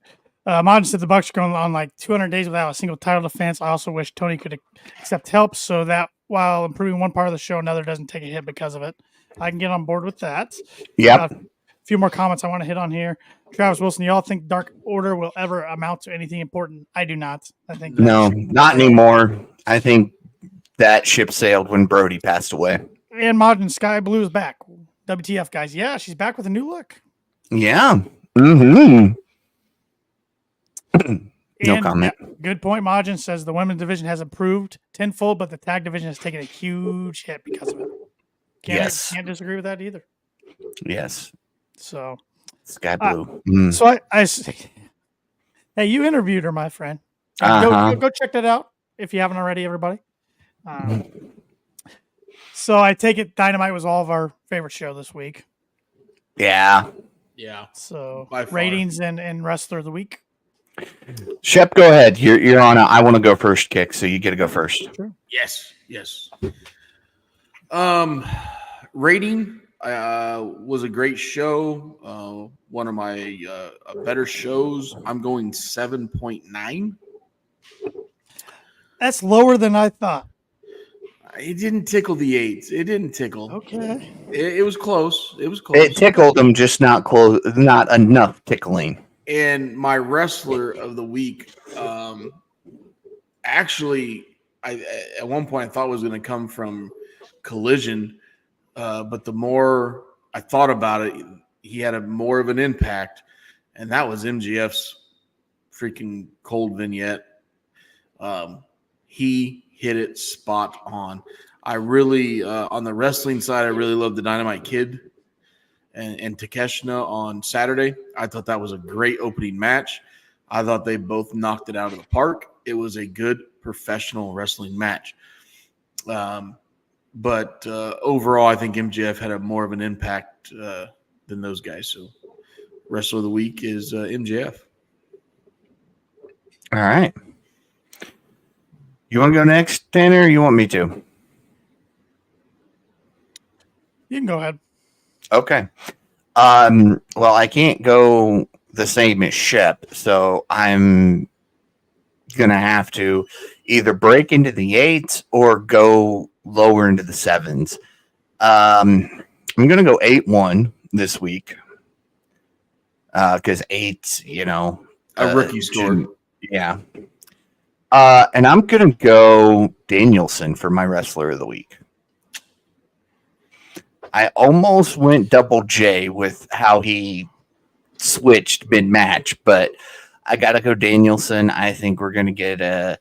Majin said the Bucks are going on 200 days without a single title defense. I also wish Toni could accept help so that while improving one part of the show, another doesn't take a hit because of it. I can get on board with that. Yep. A few more comments I want to hit on here. Travis Wilson, y'all think Dark Order will ever amount to anything important? I do not. I think no, not anymore. I think that ship sailed when Brody passed away. And Majin Sky Blue is back. WTF, guys. Yeah, she's back with a new look. Yeah. Mm-hmm. No comment. Yeah, good point. Majin says the women's division has improved tenfold, but the tag division has taken a huge hit because of it. Can't disagree with that either. Yes. So, Sky Blue. so hey, you interviewed her, my friend. Go check that out if you haven't already, everybody. So I take it Dynamite was all of our favorite show this week. Yeah. Yeah. So By far. ratings and wrestler of the week. Shep, go ahead. You're on I want to go first kick, so you get to go first. Sure. Yes. Rating was a great show. One of my better shows. I'm going 7.9. That's lower than I thought. It didn't tickle the 8s. It didn't tickle. Okay. It was close. It was close. It tickled them, just not close, not enough tickling. And my wrestler of the week, actually, I at one point I thought was going to come from Collision, but the more I thought about it, he had more of an impact, and that was MGF's freaking cold vignette. He hit it spot on. I really, on the wrestling side, I really love the Dynamite Kid and Takeshita on Saturday. I thought that was a great opening match. I thought they both knocked it out of the park. It was a good professional wrestling match. But overall, I think MJF had more of an impact than those guys. So wrestler of the week is MJF. All right. You want to go next, Tanner, or you want me to? You can go ahead. Okay. Well, I can't go the same as Shep, so I'm gonna have to either break into the 8s or go lower into the 7s. I'm gonna go 8-1 this week because 8's, a rookie score. Yeah. And I'm gonna go Danielson for my wrestler of the week. I almost went double J with how he switched mid-match, but I got to go Danielson. I think we're going to get a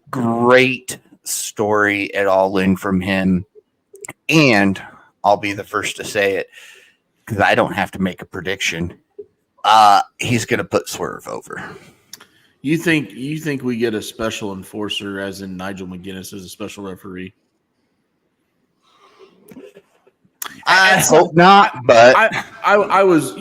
great story at All In from him. And I'll be the first to say it because I don't have to make a prediction. He's going to put Swerve over. You think we get a special enforcer, as in Nigel McGuinness, as a special referee? I hope not, but I was,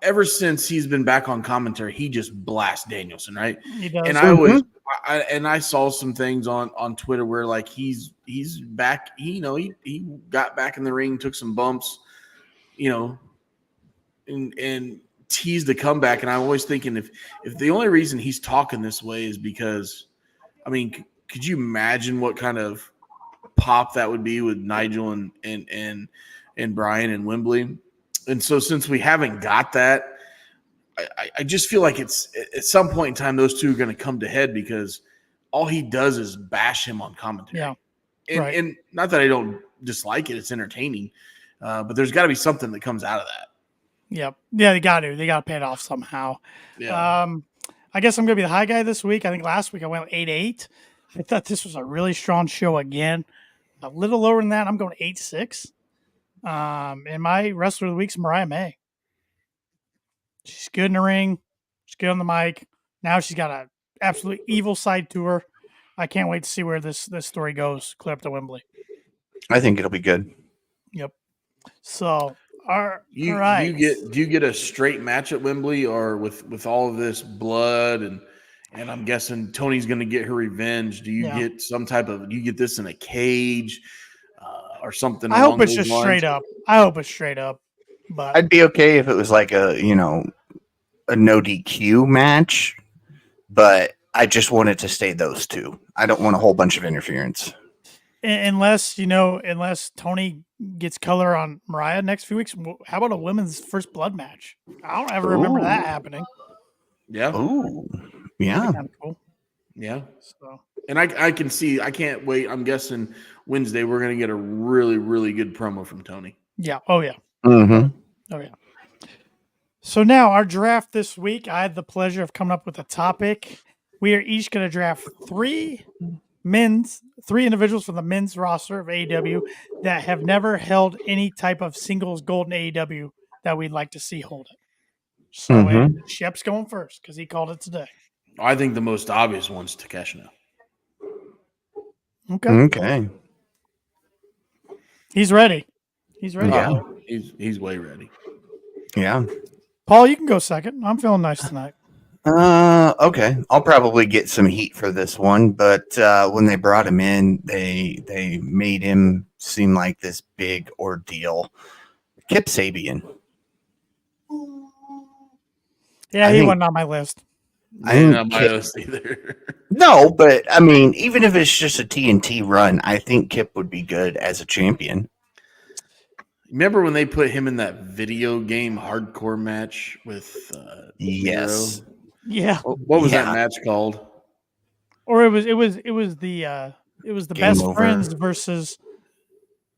ever since he's been back on commentary, he just blasts Danielson, right? He does. And I saw some things on Twitter where like he's back, he got back in the ring, took some bumps, and teased the comeback. And I'm always thinking if the only reason he's talking this way is because, I mean, could you imagine what kind of pop that would be with Nigel and Bryan and Wembley? And so since we haven't got that, I just feel like it's at some point in time those two are going to come to head because all he does is bash him on commentary. Yeah. And not that I don't dislike it, it's entertaining, but there's got to be something that comes out of that. Yep. Yeah, they got to pay it off somehow. Yeah. I guess I'm going to be the high guy this week. I think last week I went 8-8. I thought this was a really strong show again. A little lower than that. I'm going 8-6. And my wrestler of the week's Mariah May. She's good in the ring. She's good on the mic. Now she's got an absolute evil side to her. I can't wait to see where this story goes. Clear up to Wembley. I think it'll be good. Yep. So, all right. Do you get a straight match at Wembley, or with all of this blood and I'm guessing Toni's going to get her revenge? Do you get some type of? Do you get this in a cage or something? I hope it's just straight up. I hope it's straight up. But I'd be okay if it was like a no DQ match, but I just want it to stay those two. I don't want a whole bunch of interference. Unless Toni gets color on Mariah next few weeks, how about a women's first blood match? I don't ever remember that happening. Yeah. Ooh. Yeah. Kind of cool. Yeah. So, and I can see. I can't wait. I'm guessing Wednesday we're going to get a really, really good promo from Toni. Yeah. Oh yeah. Mm-hmm. Oh yeah. So now our draft this week, I had the pleasure of coming up with a topic. We are each going to draft three individuals from the men's roster of AEW that have never held any type of singles gold in AEW that we'd like to see hold it. So Shep's going first because he called it today. I think the most obvious one's Takeshita. Okay. He's ready. He's ready. Yeah. Oh, he's way ready. Yeah. Paul, you can go second. I'm feeling nice tonight. Okay. I'll probably get some heat for this one, but when they brought him in, they made him seem like this big ordeal. Kip Sabian. Yeah, he wasn't on my list. I didn't not my list either. No, but I mean, even if it's just a TNT run, I think Kip would be good as a champion. Remember when they put him in that video game hardcore match with Yes. Miro? Yeah. What was that match called? Or it was the best Over. friends versus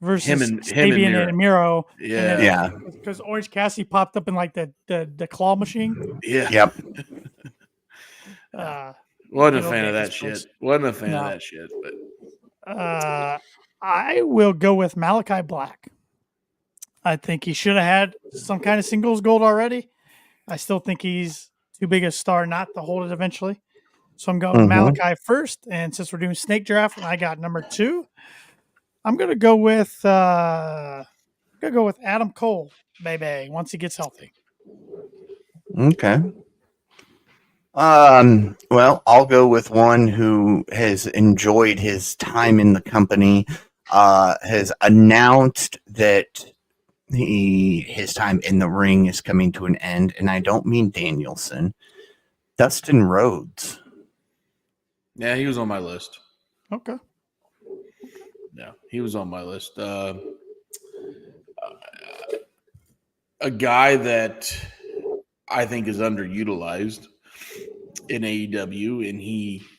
him and Sabian and Miro. Yeah. Because Orange Cassidy popped up in like the claw machine. Yeah. Yep. Wasn't a fan of that shit. Wasn't a fan of that shit. But I will go with Malachi Black. I think he should have had some kind of singles gold already. I still think he's too big a star not to hold it eventually. So I'm going with Malachi first. And since we're doing snake draft and I got number 2, I'm gonna go with Adam Cole, baby, once he gets healthy. Okay. Well, I'll go with one who has enjoyed his time in the company, has announced that his time in the ring is coming to an end, and I don't mean Danielson. Dustin Rhodes. Yeah, he was on my list. Okay. Yeah, he was on my list. A guy that I think is underutilized in AEW,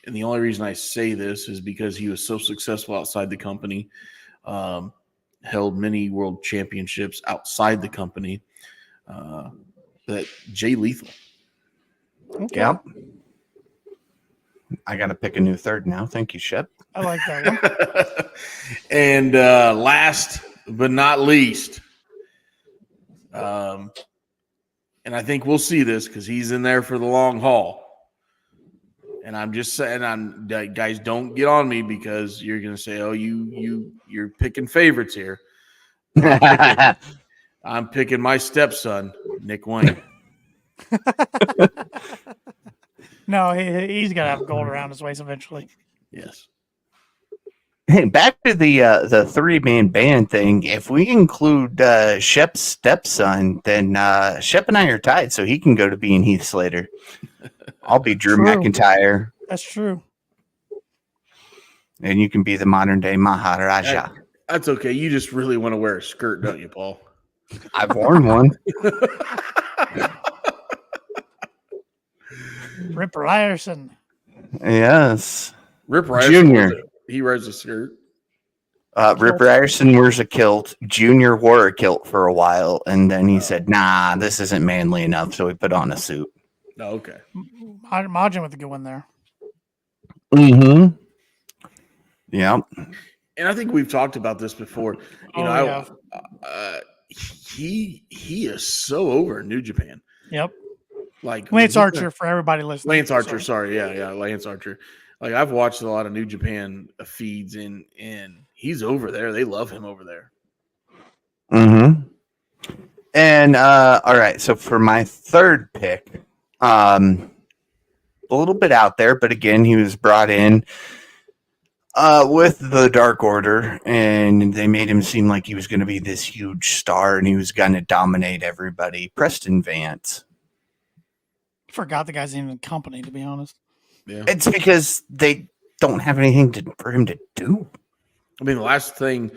and the only reason I say this is because he was so successful outside the company, held many world championships outside the company. That Jay Lethal. Okay. Yep. I got to pick a new third now. Thank you, Shep. I like that one. And last but not least, and I think we'll see this because he's in there for the long haul. And I'm just saying, guys, don't get on me because you're going to say, "Oh, you're picking favorites here." I'm picking my stepson, Nick Wayne. No, he's got to have gold around his waist eventually. Yes. Hey, back to the 3-man band thing. If we include Shep's stepson, then Shep and I are tied, so he can go to being Heath Slater. I'll be Drew McIntyre. That's true. And you can be the modern day Maharaja. That's okay. You just really want to wear a skirt, don't you, Paul? I've worn one. Rip Ryerson. Yes. Rip Ryerson. Junior. He wears a skirt. Rip Ryerson wears a kilt. Junior wore a kilt for a while, and then he said, "Nah, this isn't manly enough," so he put on a suit. Oh, okay. Margin with a good one there. Mm-hmm. Yeah. And I think we've talked about this before. He is so over in New Japan. Yep. Like Lance Archer for everybody listening. Lance Archer, sorry. Yeah, Lance Archer. Like I've watched a lot of New Japan feeds and he's over there. They love him over there. Mm-hmm. And all right, so for my third pick, a little bit out there, but again, he was brought in with the Dark Order, and they made him seem like he was going to be this huge star, and he was going to dominate everybody. Preston Vance. Forgot the guy's even in the company, to be honest. Yeah, it's because they don't have anything for him to do. I mean, the last thing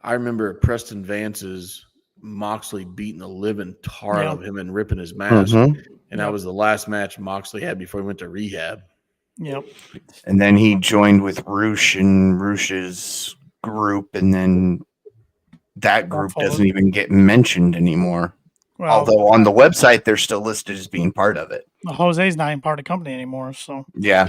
I remember at Preston Vance is Moxley beating the living tar out of him and ripping his mask. Mm-hmm. And that was the last match Moxley had before he went to rehab. Yep. And then he joined with Roosh and Roosh's group, and then that group doesn't even get mentioned anymore. Well, Although on the website they're still listed as being part of it. Jose's not even part of the company anymore. So Yeah.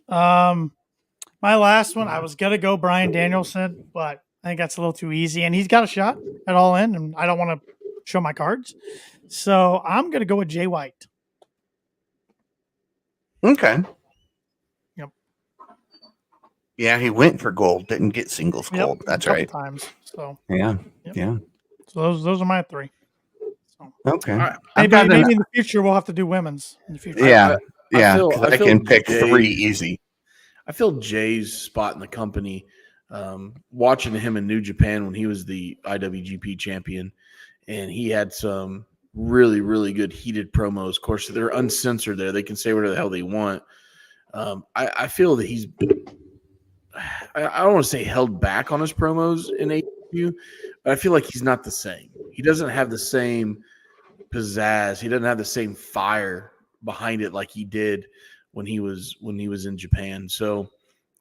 My last one, I was gonna go Bryan Danielson, but I think that's a little too easy, and he's got a shot at All In, and I don't want to show my cards, so I'm gonna go with Jay White. Okay. Yep. Yeah, he went for gold, didn't get singles gold. That's couple right. times. So Yeah. Yep. Yeah. so those are my three. So Okay. maybe in the future we'll have to do women's in the future. Yeah. I Yeah. feel I can pick Jay- 3 easy. I feel Jay's spot in the company. Watching him in New Japan when he was the IWGP champion, and he had some really, really good heated promos. Of course, they're uncensored there; they can say whatever the hell they want. I feel that he's, I don't want to say held back on his promos in AEW, but I feel like he's not the same. He doesn't have the same pizzazz. He doesn't have the same fire behind it like he did when he was in Japan. So,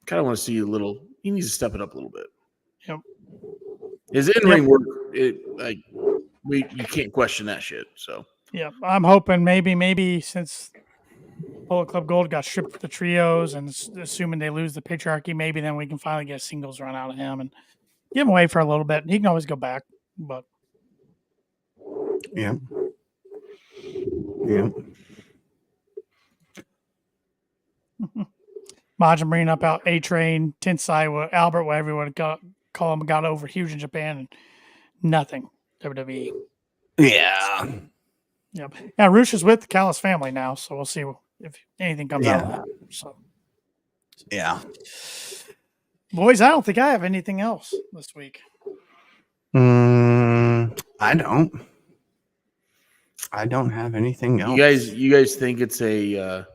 kind of want to see a little. He needs to step it up a little bit. Yep. His in-ring work, you can't question that shit. So Yeah, I'm hoping maybe since Bullet Club Gold got stripped for the trios, and assuming they lose the patriarchy, maybe then we can finally get a singles run out of him and give him away for a little bit. He can always go back, but Yeah. Yeah. Majin bringing up out A-Train, Tensai, Albert, whatever you want to call him, got over huge in Japan and nothing. WWE. Yeah. Yep. Yeah, Roosh is with the Callis family now, so we'll see if anything comes out of that. So, Yeah. boys, I don't think I have anything else this week. I don't have anything else. you guys think it's a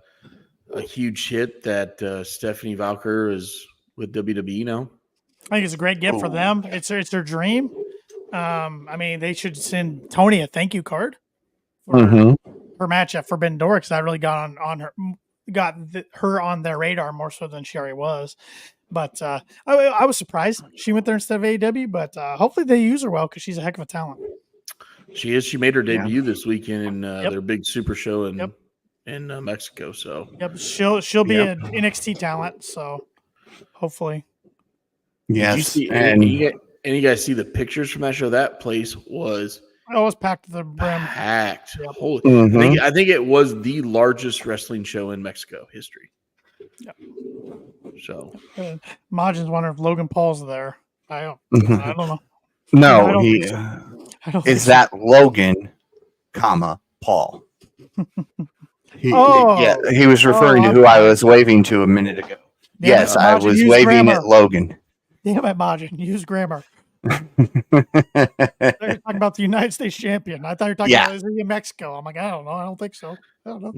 huge hit that Stephanie Valker is with WWE now? I think it's a great gift for them. It's their dream. I mean, they should send Toni a thank you card for her match at Forbidden Door, because that really got her on their radar more so than she already was. But I was surprised she went there instead of AEW. But hopefully they use her well, because she's a heck of a talent. She is. She made her debut this weekend in Yep. their big super show in Mexico. So she'll be an NXT talent. So hopefully. Yes. And you guys see the pictures from that show? That place was packed to the brim. Packed. Yep. Holy! I think it was the largest wrestling show in Mexico history. Yep. So Majin's wondering if Logan Paul's there. I don't know. No, Is that Logan, Paul. He was referring to who I was waving to a minute ago. Yes, I was waving at Logan. Damn it, Majin. Use grammar. You're talking about the United States champion. I thought you were talking about is he in Mexico. I'm like, I don't know. I don't think so. I don't know.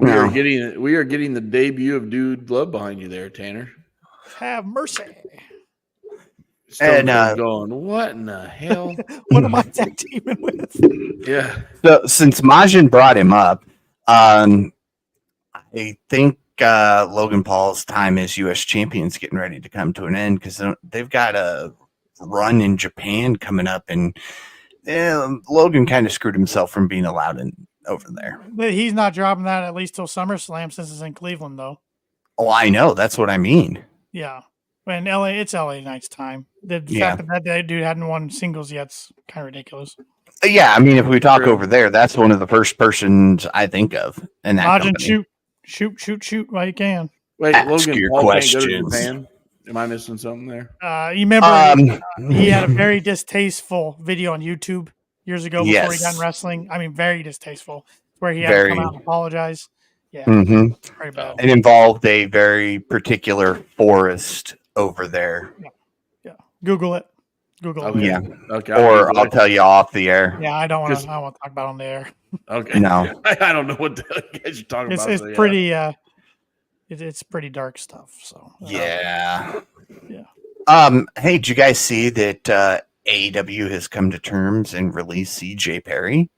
We are getting the debut of Dude Love behind you there, Tanner. Have mercy. And going, what in the hell? What am I tag teaming with? Yeah. So since Majin brought him up, I think Logan Paul's time as U.S. champion is getting ready to come to an end, because they've got a run in Japan coming up, and Logan kind of screwed himself from being allowed in over there. But he's not dropping that at least till SummerSlam, since it's in Cleveland, though. Oh, I know. That's what I mean. Yeah. And it's LA Knight's time. The fact that dude hadn't won singles yet's kind of ridiculous. Yeah, I mean, if we talk over there, that's one of the first persons I think of in that Majin, company. shoot while you can. Wait, Ask Logan your Paul questions. can't go to Japan? Am I missing something there? You remember he had a very distasteful video on YouTube years ago before he got in wrestling. I mean, very distasteful, where he had to come out and apologize. Yeah, very bad. It involved a very particular forest over there. Yeah. Google it. Okay. Yeah. Okay. Or I'll tell you off the air. Yeah, I don't want to talk about it on the air. Okay. No. I don't know what the hell you guys are talking about. It's pretty. It's pretty dark stuff. So. Yeah. Yeah. Hey, did you guys see that AEW has come to terms and released CJ Perry?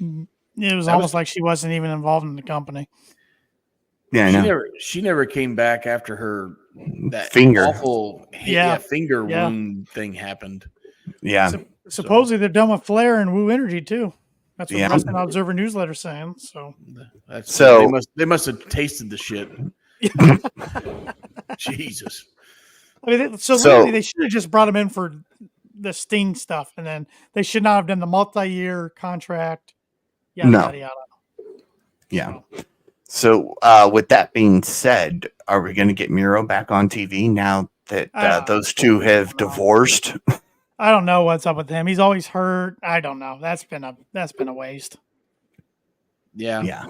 It was almost like she wasn't even involved in the company. Yeah, I know. She never came back after that finger awful finger wound thing happened. Yeah. Supposedly they're done with Flair and Woo Energy too. That's what Yeah. Wrestling Observer newsletter saying. So They must have tasted the shit. Jesus. I mean, so literally, they should have just brought him in for the Sting stuff, and then they should not have done the multi-year contract. Yada yada. Yeah. So, with that being said, are we going to get Miro back on TV now that those two have divorced? I don't know what's up with him. He's always hurt. I don't know. That's been a waste. Yeah. Yeah.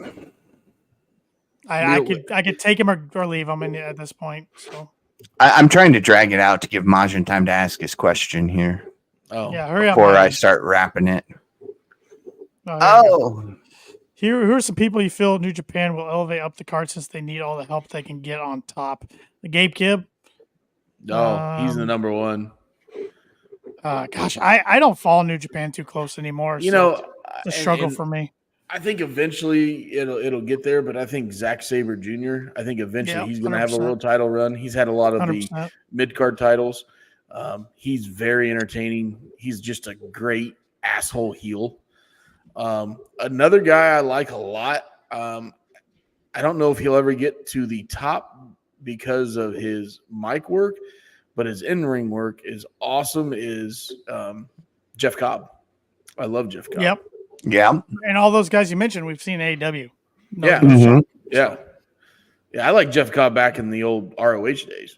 I could take him or leave him at this point. So I'm trying to drag it out to give Majin time to ask his question here. Oh, yeah, hurry up before I start wrapping it. Here are some people you feel New Japan will elevate up the card since they need all the help they can get on top. The Gabe Kidd. No, he's the number one. Gosh, I don't follow New Japan too close anymore. You know, it's a struggle for me. I think eventually it'll get there, but I think Zack Sabre Jr. I think eventually he's going to have a world title run. He's had a lot of 100%. The mid card titles. He's very entertaining. He's just a great asshole heel. Another guy I like a lot. I don't know if he'll ever get to the top because of his mic work, but his in-ring work is awesome. Is Jeff Cobb. I love Jeff Cobb. Yep. Yeah. And all those guys you mentioned, we've seen AEW. Yeah. I like Jeff Cobb back in the old ROH days.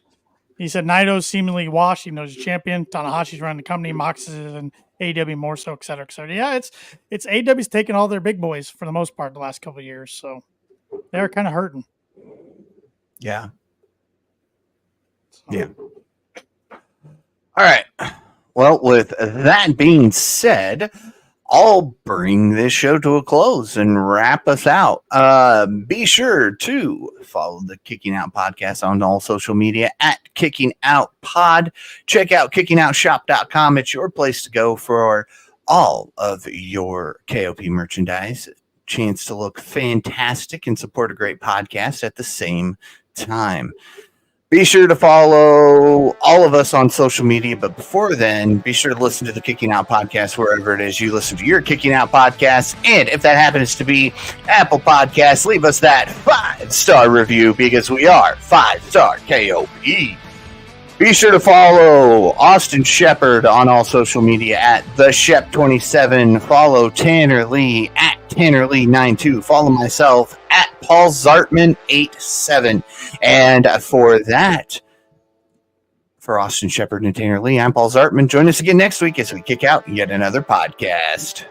He said Naito's seemingly washed, even though he's a champion. Tanahashi's running the company, Mox is in AEW more so, et cetera, et cetera. Yeah, it's AEW's taking all their big boys for the most part the last couple of years. So they're kind of hurting. Yeah. Yeah. All right. Well, with that being said, I'll bring this show to a close and wrap us out. Be sure to follow the Kicking Out Podcast on all social media at Kicking Out Pod. Check out kickingOutShop.com. It's your place to go for all of your KOP merchandise. Chance to look fantastic and support a great podcast at the same time. Be sure to follow all of us on social media, but before then, be sure to listen to the Kicking Out Podcast wherever it is you listen to your Kicking Out Podcast. And if that happens to be Apple Podcasts, leave us that 5-star review because we are 5-star KOP. Be sure to follow Austin Shepard on all social media at TheShep27. Follow Tanner Lee at TannerLee92. Follow myself at Paul Zartman87. And for Austin Shepard and Tanner Lee, I'm Paul Zartman. Join us again next week as we kick out yet another podcast.